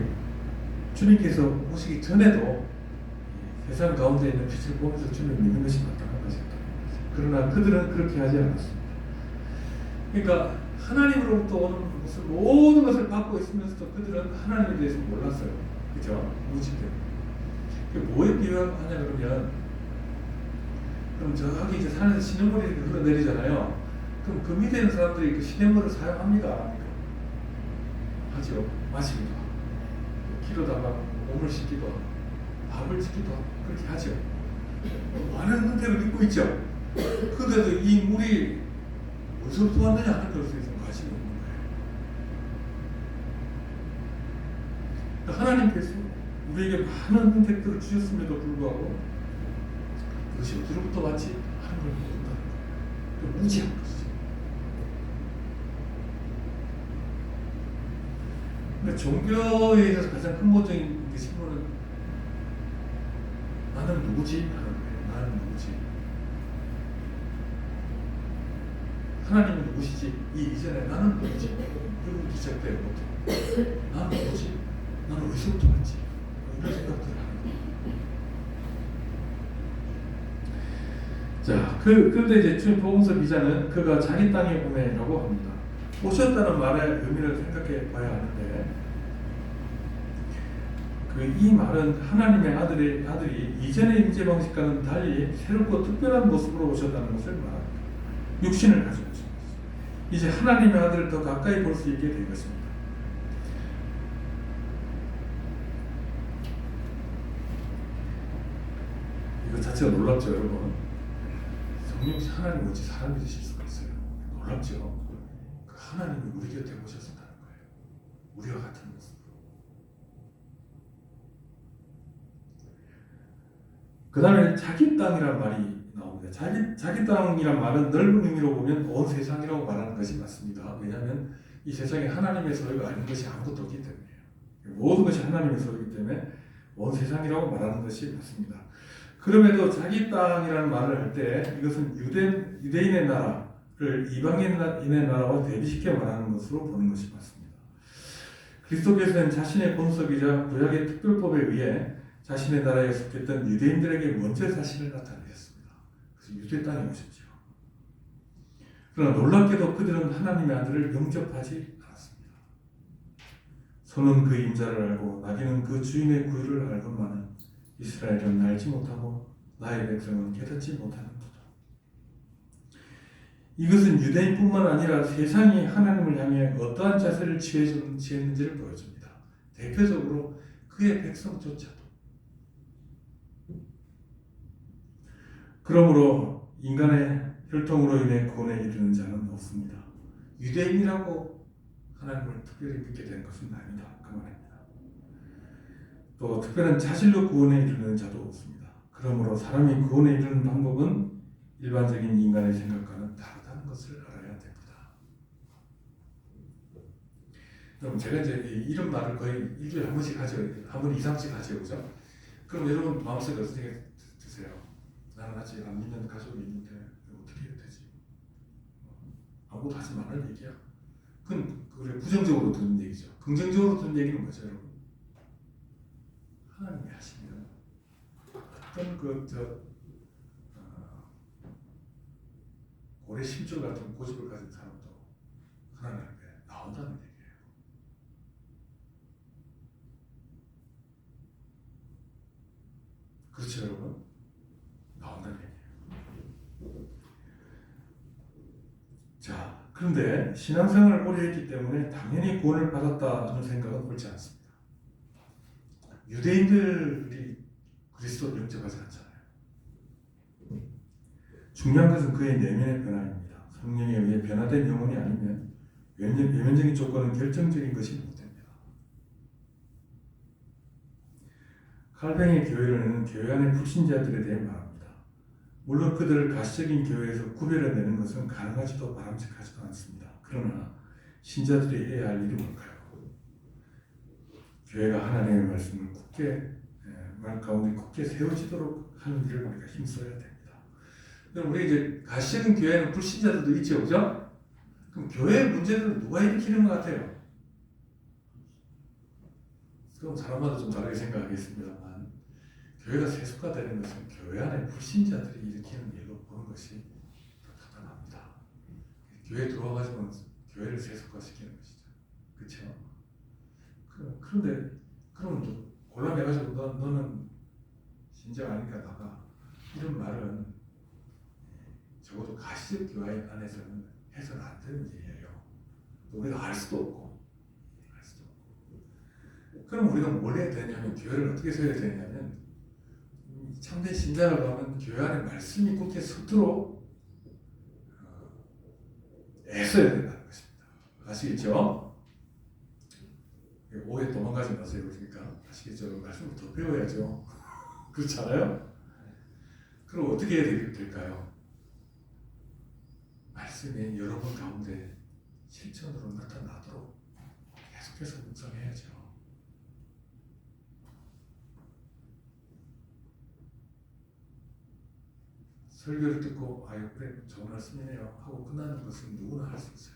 주님께서 오시기 전에도 세상 가운데 있는 빛을 보면서 주님을 믿는 것이 마땅한 것이었다. 그러나 그들은 그렇게 하지 않았습니다. 그러니까 하나님으로부터 오는 것을 모든 것을 받고 있으면서도 그들은 하나님에 대해서 몰랐어요. 그죠? 무지 때문에. 뭐에 비유하냐 그러면 그럼 저기 이제 산에서 시냇물이 흘러내리잖아요. 그럼 그 밑에 있는 사람들이 그 시냇물을 사용합니까? 안 합니까? 하죠. 마시기도 하고 키로다가 몸을 씻기도 하고 밥을 짓기도 하고 그렇게 하죠. 많은 은혜를 입고 있죠. 그런데도 이 물이 어디서부터 왔느냐 하는 것에 대해서 관심이 없는 거예요. 그러니까 하나님께서 우리에게 많은 혜택들을 주셨음에도 불구하고 이것이 어디로부터 왔지 하는 걸 모른다는 거예요. 무지한 것이죠. 근데 종교에 있어서 가장 근본적인 질문은 나는 누구지? 하는 거예요. 나는 누구지? 하나님은 누구시지? 이 이전에 나는 누구지? 이거부터 시작돼요. 나는 누구지? 나는 어디서부터 왔지? 이런 생각들을 하는 거예요. 자, 그런데 이제 주님 복음서 기자는 그가 자기 땅에 오매라고 합니다. 오셨다는 말의 의미를 생각해 봐야 하는데, 이 말은 하나님의 아들이 이전의 임재 방식과는 달리 새롭고 특별한 모습으로 오셨다는 것을 말합니다. 육신을 가지고 오신 것입니다. 이제 하나님의 아들을 더 가까이 볼 수 있게 된 것입니다. 이거 자체가 놀랍죠, 여러분. 성령 하나님 어찌 사람이 되실 수가 있어요? 놀랍죠. 그 하나님이 우리 곁에 오셨다는 거예요. 우리와 같은 모습으로. 그 다음에 자기 땅이란 말이 나옵니다. 자기 땅이란 말은 넓은 의미로 보면 온 세상이라고 말하는 것이 맞습니다. 왜냐하면 이 세상에 하나님의 소유가 아닌 것이 아무것도 없기 때문이에요. 모든 것이 하나님의 소유이기 때문에 온 세상이라고 말하는 것이 맞습니다. 그럼에도 자기 땅이라는 말을 할 때 이것은 유대인의 나라를 이방인의 나라와 대비시켜 말하는 것으로 보는 것이 맞습니다. 그리스도께서는 자신의 본석이자 구약의 특별법에 의해 자신의 나라에 속했던 유대인들에게 먼저 자신을 나타내셨습니다. 그래서 유대 땅에 오셨죠. 그러나 놀랍게도 그들은 하나님의 아들을 영접하지 않았습니다. 소는 그 임자를 알고 나귀는 그 주인의 구유를 알건만은 이스라엘은 알지 못하고 나의 백성은 깨닫지 못하는 거죠. 이것은 유대인뿐만 아니라 세상이 하나님을 향해 어떠한 자세를 취했는지를 보여줍니다. 대표적으로 그의 백성조차도. 그러므로 인간의 혈통으로 인해 구원에 이르는 자는 없습니다. 유대인이라고 하나님을 특별히 믿게 된 것은 아닙니다. 그 말입니다. 또 특별한 자질로 구원에 이르는 자도 없습니다. 그러므로 사람이 구원에 이르는 방법은 일반적인 인간의 생각과는 다르다는 것을 알아야 됩니다. 그럼 제가 이제 이런 말을 거의 일주일에 한 번씩 하죠. 한 번 이상씩 하죠. 그죠? 그럼 여러분 마음속에 어떻게 드세요? 나는 아직 안 믿는 가족이 있는데 어떻게 해야 되지? 아무것도 하지 말을 얘기야. 그건 부정적으로 듣는 얘기죠. 긍정적으로 듣는 얘기는 뭐죠, 여러분? 하나님이 하시면 어떤 고래 심줄 같은 고집을 가진 사람도 하나님 앞에 나온다는 얘기예요. 그렇죠, 여러분? 나온다는 얘기예요. 자, 그런데 신앙생활을 오래 했기 때문에 당연히 구원을 받았다는 생각은 옳지 않습니다. 유대인들이 그리스도를 영접하지 않잖아요. 중요한 것은 그의 내면의 변화입니다. 성령에 의해 변화된 영혼이 아니면 외면적인 조건은 결정적인 것이 못 됩니다. 칼뱅의 교회는 교회 안의 불신자들에 대해 말합니다. 물론 그들을 가시적인 교회에서 구별해내는 것은 가능하지도 바람직하지도 않습니다. 그러나 신자들이 해야 할 일이 뭘까요? 교회가 하나님의 말씀을 말 가운데 굳게 세워지도록 하는 일을 우리가 힘써야 됩니다. 우리 이제 가시적인 교회는 불신자들도 있죠, 그죠? 그럼 교회의 문제들은 누가 일으키는 것 같아요? 그럼 사람마다 좀 다르게 생각하겠습니다만, 교회가 세속화되는 것은 교회 안에 불신자들이 일으키는 일로 보는 것이 타당합니다. 교회에 들어와가지고 교회를 세속화시키는 것이죠, 그렇죠? 그런데 그럼 골라내가지고 너는 신자가 아니니까 나가, 이런 말은 적어도 가시적 교회 안에서는 해서는 안 되는 일이에요. 우리가 알 수도 없고. 그럼 우리가 뭘 해야 되냐면, 교회를 어떻게 세워야 되냐면, 참된 신자라고 하면 교회 안에 말씀이 굳게 서도록 애써야 된다는 것입니다. 아시겠죠? 오해 도망가지 마세요. 그러니까 아시겠죠? 말씀을 더 배워야죠. 그렇지 않아요? 그럼 어떻게 해야 될까요? 말씀이 여러분 가운데 실천으로 나타나도록 계속해서 묵상해야죠. 설교를 듣고 아유 그래 좋은 말씀이네요 하고 끝나는 것은 누구나 할 수 있어요.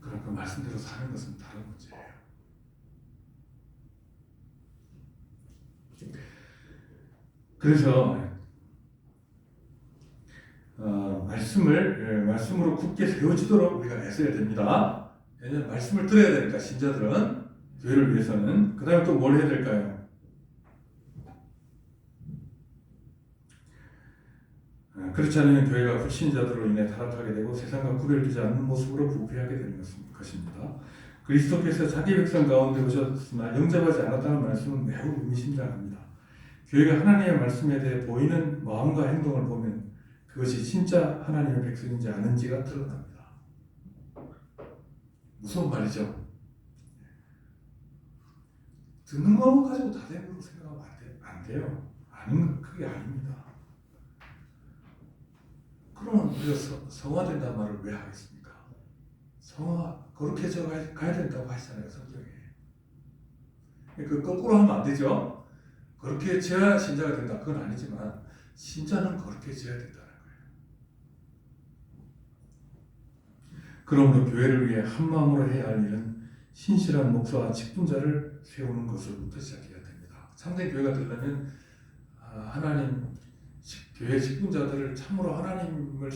그럼 그 말씀대로 사는 것은 다른 문제예요. 그래서 말씀으로 굳게 세워지도록 우리가 애써야 됩니다. 왜냐하면 말씀을 들어야 되니까 신자들은 교회를 위해서는. 그 다음에 또 뭘 해야 될까요? 그렇지 않으면 교회가 불신자들로 인해 타락하게 되고 세상과 구별되지 않는 모습으로 부패하게 되는 것입니다. 그리스도께서 자기 백성 가운데 오셨으나 영접하지 않았다는 말씀은 매우 의미심장합니다. 교회가 하나님의 말씀에 대해 보이는 마음과 행동을 보면 그것이 진짜 하나님의 백성인지 아닌지가 드러납니다. 무서운 말이죠. 듣는 거 가지고 다 되는 거 생각하면 안 돼요. 그게 아닙니다. 그러면 우리가 성화된다는 말을 왜 하겠습니까? 거룩해져 가야 된다고 하시잖아요, 성경에. 그 거꾸로 하면 안 되죠. 거룩해져야 신자가 된다. 그건 아니지만 신자는 거룩해져야 된다는 거예요. 그러므로 교회를 위해 한 마음으로 해야 할 일은 신실한 목사와 직분자를 세우는 것으로부터 시작해야 됩니다. 참된 교회가 되려면 교회 직분자들을 참으로 하나님을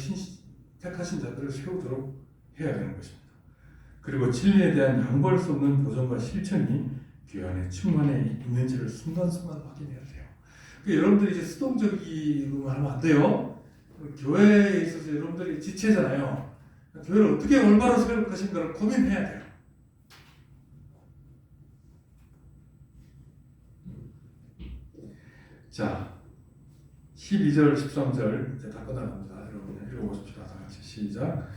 택하신 자들을 세우도록 해야 되는 것입니다. 그리고 진리에 대한 양보할 수 없는 도전과 실천이 교회 안에 충만해 있는지를 순간순간 확인해야 돼요. 그러니까 여러분들이 이제 수동적이로만 하면 안 돼요. 교회에 있어서 여러분들이 지체잖아요. 교회를 어떻게 올바로 세울 것인가를 고민해야 돼요. 자, 12절, 13절 이제 다 끝나갑니다. 여러분 읽어보십시다. 다 같이 시작.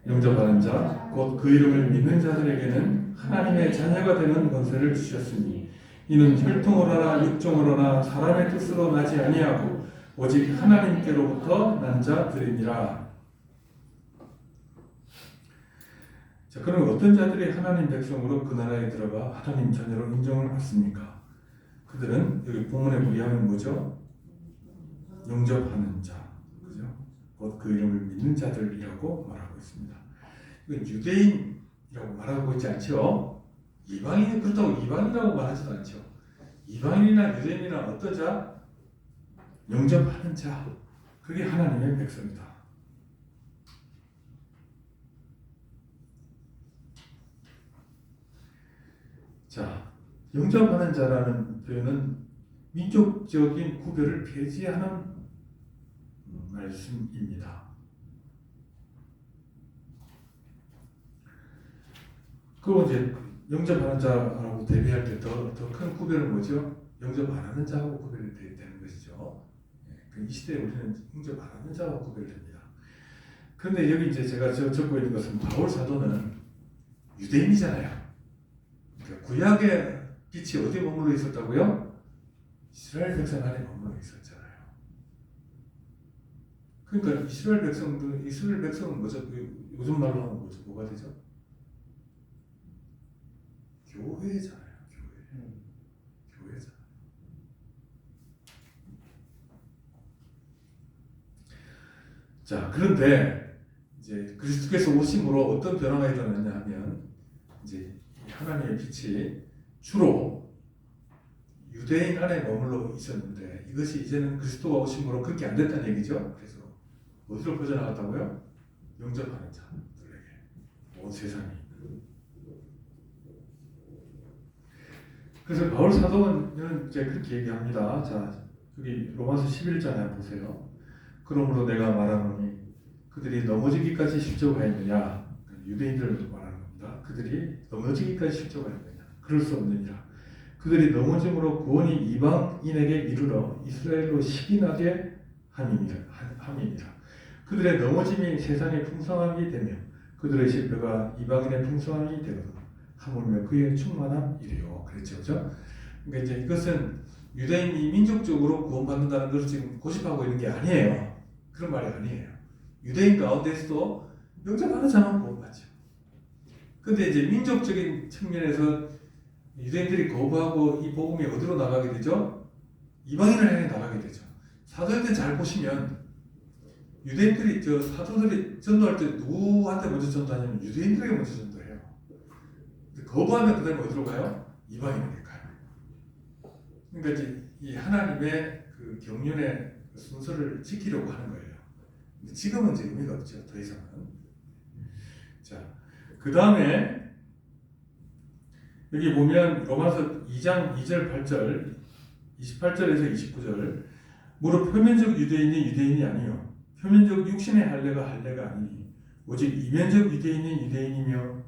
영접하는 자, 곧 그 이름을 믿는 자들에게는 하나님의 자녀가 되는 권세를 주셨으니 이는 혈통으로나 육종으로나 사람의 뜻으로 나지 아니하고 오직 하나님께로부터 난 자들이니라. 자, 그럼 어떤 자들이 하나님 백성으로 그 나라에 들어가 하나님 자녀로 인정을 받습니까? 그들은 여기 본문에 무리하면 뭐죠? 영접하는 자, 그죠? 곧 그 이름을 믿는 자들이라고 말하고 있습니다. 이건 유대인이라고 말하고 있지 않죠? 이방인이 그렇다고 이방인이라고 말하지도 않죠. 이방인이나 유대인이나 어떤 자? 영접하는 자, 그게 하나님의 백성이다. 자, 영접하는 자라는 표현은 민족적인 구별을 폐지하는 말씀입니다. 그리고 이제 영접하는 자라고 대비할 때 더 큰 구별은 뭐죠? 영접 안 하는 자하고 구별이 되는 것이죠. 이 시대에 우리는 영접 안 하는 자하고 구별됩니다. 그런데 여기 이제 제가 적고 있는 것은 바울 사도는 유대인이잖아요. 그러니까 구약의 빛이 어디에 머물러 있었다고요? 이스라엘 백성 안에 머물러 있었잖아요. 그러니까 이스라엘 백성은 뭐죠? 요즘 말로 하면 뭐죠? 뭐가 되죠? 교회잖아요. 교회잖아요. 자, 그런데 이제 그리스도께서 오심으로 어떤 변화가 일어났냐 하면 이제 하나님의 빛이 주로 유대인 안에 머물러 있었는데 이것이 이제는 그리스도가 오심으로 그렇게 안 됐다는 얘기죠. 그래서 어디로 퍼져나갔다고요? 영접하는 자들에게, 온 세상이. 그래서 바울 사도는 이제 그렇게 얘기합니다. 자, 여기 로마서 11장에 보세요. 그러므로 내가 말하노니 그들이 넘어지기까지 실족하였느냐? 유대인들을 말하는 겁니다. 그들이 넘어지기까지 실족하였느냐? 그럴 수 없느니라. 그들이 넘어짐으로 구원이 이방인에게 이르러 이스라엘로 시기나게 함이니라. 그들의 넘어짐이 세상의 풍성함이 되며 그들의 실패가 이방인의 풍성함이 되거든 하물며 그의 충만함이래요. 그랬죠, 그렇죠? 그러니까 이제 이것은 유대인이 민족적으로 구원받는다는 것을 지금 고집하고 있는 게 아니에요. 그런 말이 아니에요. 유대인 가운데서도 영접하는 자만 구원받죠. 근데 이제 민족적인 측면에서 유대인들이 거부하고 이 복음이 어디로 나가게 되죠? 이방인을 향해 나가게 되죠. 사도행전 잘 보시면 유대인들이 사도들이 전도할 때 누구한테 먼저 전도하냐면 유대인들에게 먼저 전도해요. 거부하면 그 다음에 어디로 가요? 이방인에게 가요. 그러니까 이제 이 하나님의 그 경륜의 순서를 지키려고 하는 거예요. 근데 지금은 이제 의미가 없죠. 더 이상은. 자, 그 다음에 여기 보면 로마서 2장 2절 8절 28절에서 29절 무릇 표면적 유대인이 유대인이 아니요 표면적 육신의 할례가 할례가 아니니 오직 이면적 유대인이 유대인이며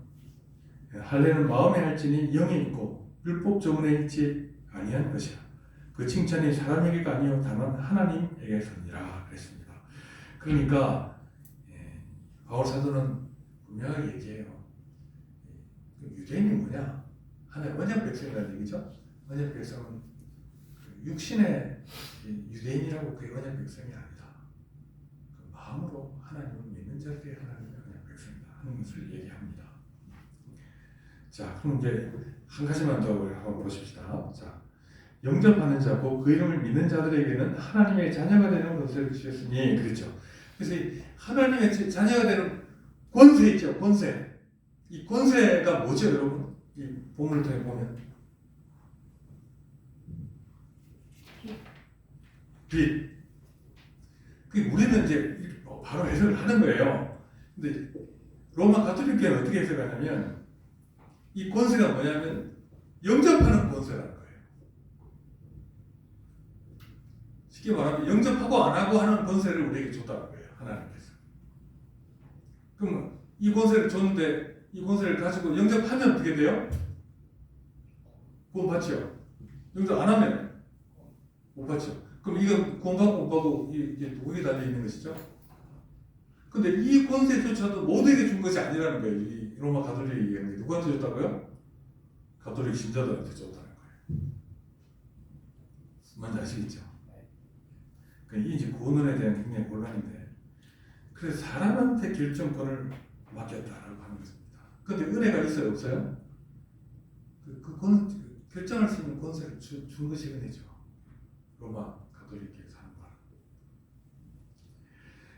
할례는 마음에 할지니 영에 있고 율법 조문에 있지 아니한 것이라. 그 칭찬이 사람에게가 아니요 다만 하나님에게서니라 그랬습니다. 그러니까 바울 사도는 분명하게 얘기해요. 유대인이 뭐냐? 하나의 언약 백성이라는 얘기죠. 언약 백성은 육신의 유대인이라고 그의 언약 백성이 아니다. 그 마음으로 하나님을 믿는 자들의 하나님의 언약 백성이다 하는 것을 얘기합니다. 자, 그럼 이제 한 가지만 더 한번 보십시다. 자, 영접하는 자고 그 이름을 믿는 자들에게는 하나님의 자녀가 되는 것을 주셨으니 그렇죠. 그래서 이 하나님의 자녀가 되는 권세 있죠. 권세. 이 권세가 뭐죠, 여러분? 이 본문을 통해 보면 빛. 그 우리는 이제 바로 해석을 하는 거예요. 근데 로마 가톨릭교회는 어떻게 해석하냐면 이 권세가 뭐냐면 영접하는 권세라는 거예요. 쉽게 말하면 영접하고 안 하고 하는 권세를 우리에게 줬다는 거예요. 하나님께서. 그럼 이 권세를 줬는데 이 권세를 가지고 영접하면 어떻게 돼요? 구원 받죠. 영접 안 하면 못 받죠. 그럼 이건 구원받고 못 받고 이게 누구에게 달려 있는 것이죠? 근데 이 권세조차도 모두에게 준 것이 아니라는 거예요. 이 로마 가톨릭이 얘기하는 게 누구한테 줬다고요? 가톨릭 신자들한테 줬다는 거예요. 뭔지 아시겠죠? 그러니까 이게 이제 구원론에 대한 굉장히 곤란인데, 그래서 사람한테 결정권을 맡겼다라고 하는 것입니다. 그런데 은혜가 있어요, 없어요? 결정할 수 있는 권세를 준 것이 은혜죠. 로마 가톨릭에서 하는 말.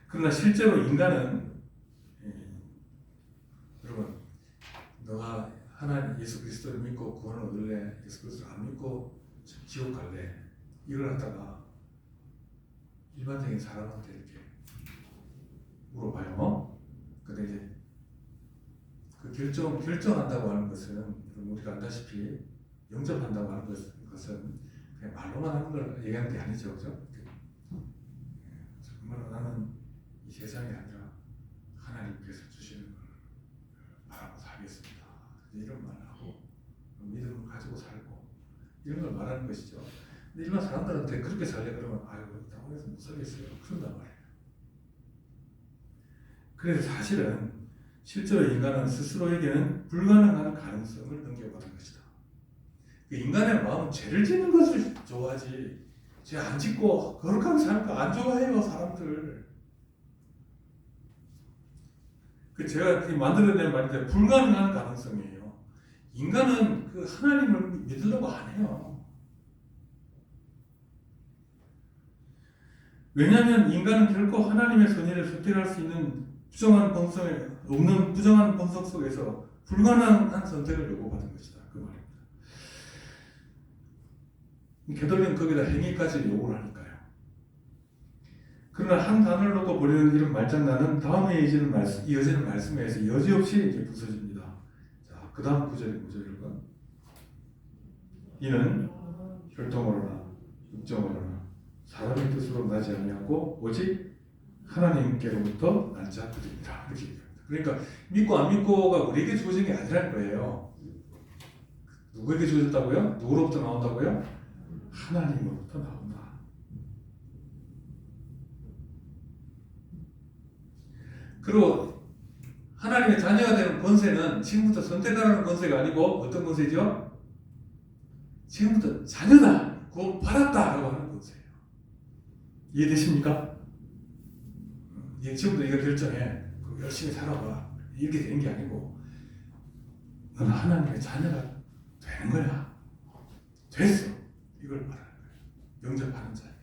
그러나 실제로 인간은 여러분, 너가 하나님 예수 그리스도를 믿고 구원을 얻을래? 예수 그리스도를 안 믿고 지옥 갈래? 이걸 갖다가 일반적인 사람한테 이렇게 물어봐요. 근데 이제 그 결정한다고 하는 것은 우리가 알다시피 영접한다고 하는 것은 그냥 말로만 하는 걸 얘기하는 게 아니죠, 그죠? 정말 나는 이 세상이 아니라 하나님께서 주시는 걸 바라고 살겠습니다. 이런 말을 하고 믿음을 가지고 살고 이런 걸 말하는 것이죠. 근데 일반 사람들한테 그렇게 살래 그러면 아유 당황해서 못 살겠어요. 그런단 말이에요. 그래서 사실은 실제로 인간은 스스로에게는 불가능한 가능성을 넘겨받은 것이다. 그 인간의 마음은 죄를 짓는 것을 좋아하지 죄 안 짓고 거룩하게 사는 거 안 좋아해요, 사람들. 그 제가 만들어낸 말인데 불가능한 가능성이에요. 인간은 그 하나님을 믿으려고 안 해요. 왜냐하면 인간은 결코 하나님의 선의를 선택할 수 있는 부정한 본성 속에서 불가능한 선택을 요구받은 것이다. 그 말입니다. 게돌리는 거기다 행위까지 요구를 하니까요. 그러나 한 단어를 놓고 버리는 이런 말장난은 다음에 이어지는 말씀에 의해서 여지없이 이제 부서집니다. 자, 그 다음 구절이 뭐죠, 여러분? 이는 혈통으로나 육정으로나 사람의 뜻으로 나지 아니하고 오직 하나님께로부터 난 자들입니다. 이렇게 얘기합니다. 그러니까 믿고 안 믿고가 우리에게 주어진 게 아니라는 거예요. 누구에게 주어졌다고요? 누구로부터 나온다고요? 하나님으로부터 나온다. 그리고 하나님의 자녀가 되는 권세는 지금부터 선택하라는 권세가 아니고 어떤 권세죠? 지금부터 자녀다, 구원 받았다라고 하는 권세예요. 이해되십니까? 지금부터 이거 결정해. 열심히 살아봐. 이렇게 되는 게 아니고 너는 하나님의 자녀가 되는 거야. 됐어. 이걸 말하는 거예요. 영접하는 자예요.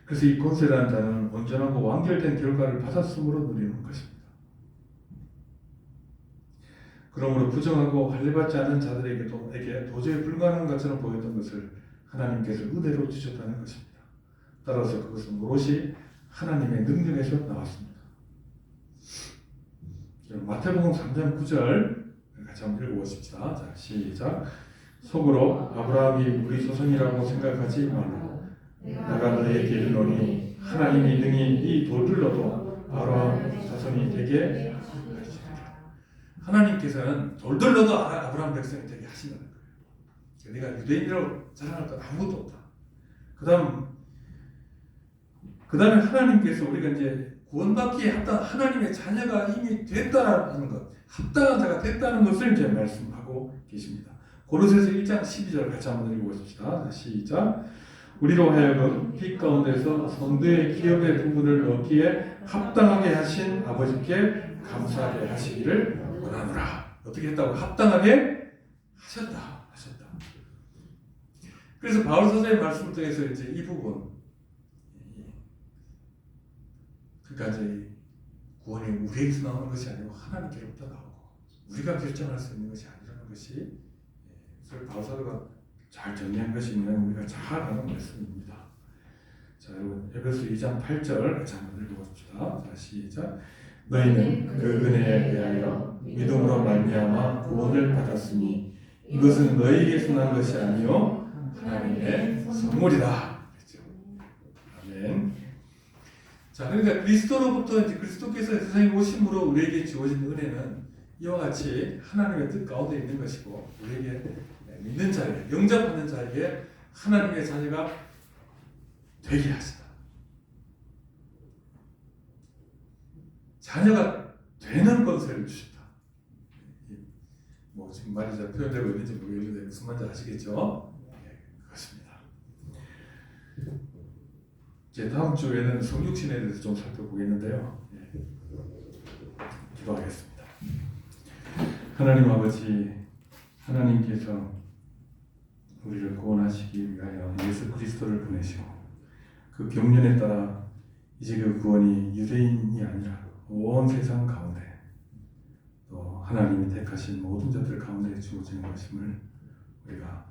그래서 이 권세라는 자는 온전하고 완결된 결과를 받았음으로 누리는 것입니다. 그러므로 부정하고 할례받지 않은 자들에게도 도저히 불가능한 것처럼 보였던 것을 하나님께서 은혜로 주셨다는 것입니다. 따라서 그것은 오롯이 하나님의 능력에서 나왔습니다. 마태복음 3장 9절 같이 한번 읽어보십시다. 자, 시작. 속으로 아브라함이 우리 조상이라고 생각하지 말라. 내가 너에게 이르노니 하나님이 능히 이 돌들로도 아브라함 자손이 되게 하시리라. 하나님께서는 돌들로도 아브라함 백성이 되게 하신다는 거예요. 내가 유대인이라고 자랑할 건 아무것도 없다. 그 다음에 하나님께서 우리가 이제 구원받기에 합당한 하나님의 자녀가 이미 됐다는 것, 합당한 자가 됐다는 것을 이제 말씀하고 계십니다. 고로새서 1장 12절 같이 한번 읽어보십시다. 시작. 우리로 하여금 빛 가운데서 성도의 기업의 부분을 얻기에 합당하게 하신 아버지께 감사하게 하시기를 원하노라. 어떻게 했다고? 합당하게 하셨다. 그래서 바울 사도의 말씀을 통해서 이제 이 부분, 그러니까 이제 구원이 우리에게서 나오는 것이 아니고 하나님께로부터 나오고 우리가 결정할 수 있는 것이 아니라는 것이, 그래서 바울 사도가 잘 정리한 것이면 우리가 잘 아는 말씀입니다. 자, 여러분 에베소 2장 8절 같이 한번 읽어봅시다. 자, 시작. 너희는 그 은혜에 대하여 믿음으로 말미암아 구원을 받았으니 이것은 너희에게서 난 것이 아니요 하나님의 선물이다. 그렇죠? 아멘. 자, 그러니까 그리스도로부터 이제 그리스도께서 세상에 오심으로 우리에게 주어진 은혜는 이와 같이 하나님의 뜻 가운데 있는 것이고 우리에게 믿는 자에게, 영접하는 자에게 하나님의 자녀가 되게 하시다. 자녀가 되는 권세를 주셨다. 뭐 지금 말이 잘 표현되고 있는지 모르겠는데 무슨 말인지 아시겠죠? 네, 그렇습니다. 이제 다음 주에는 성육신에 대해서 좀 살펴보겠는데요. 네. 기도하겠습니다. 하나님 아버지, 하나님께서 우리를 구원하시기 위하여 예수 그리스도를 보내시고 그 경륜에 따라 이제 그 구원이 유대인이 아니라 온 세상 가운데 또 하나님이 택하신 모든 자들 가운데 주어지는 것임을 우리가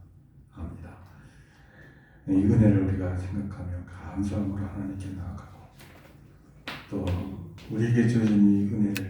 압니다. 이 은혜를 우리가 생각하며 감사함으로 하나님께 나아가고 또 우리에게 주어진 이 은혜를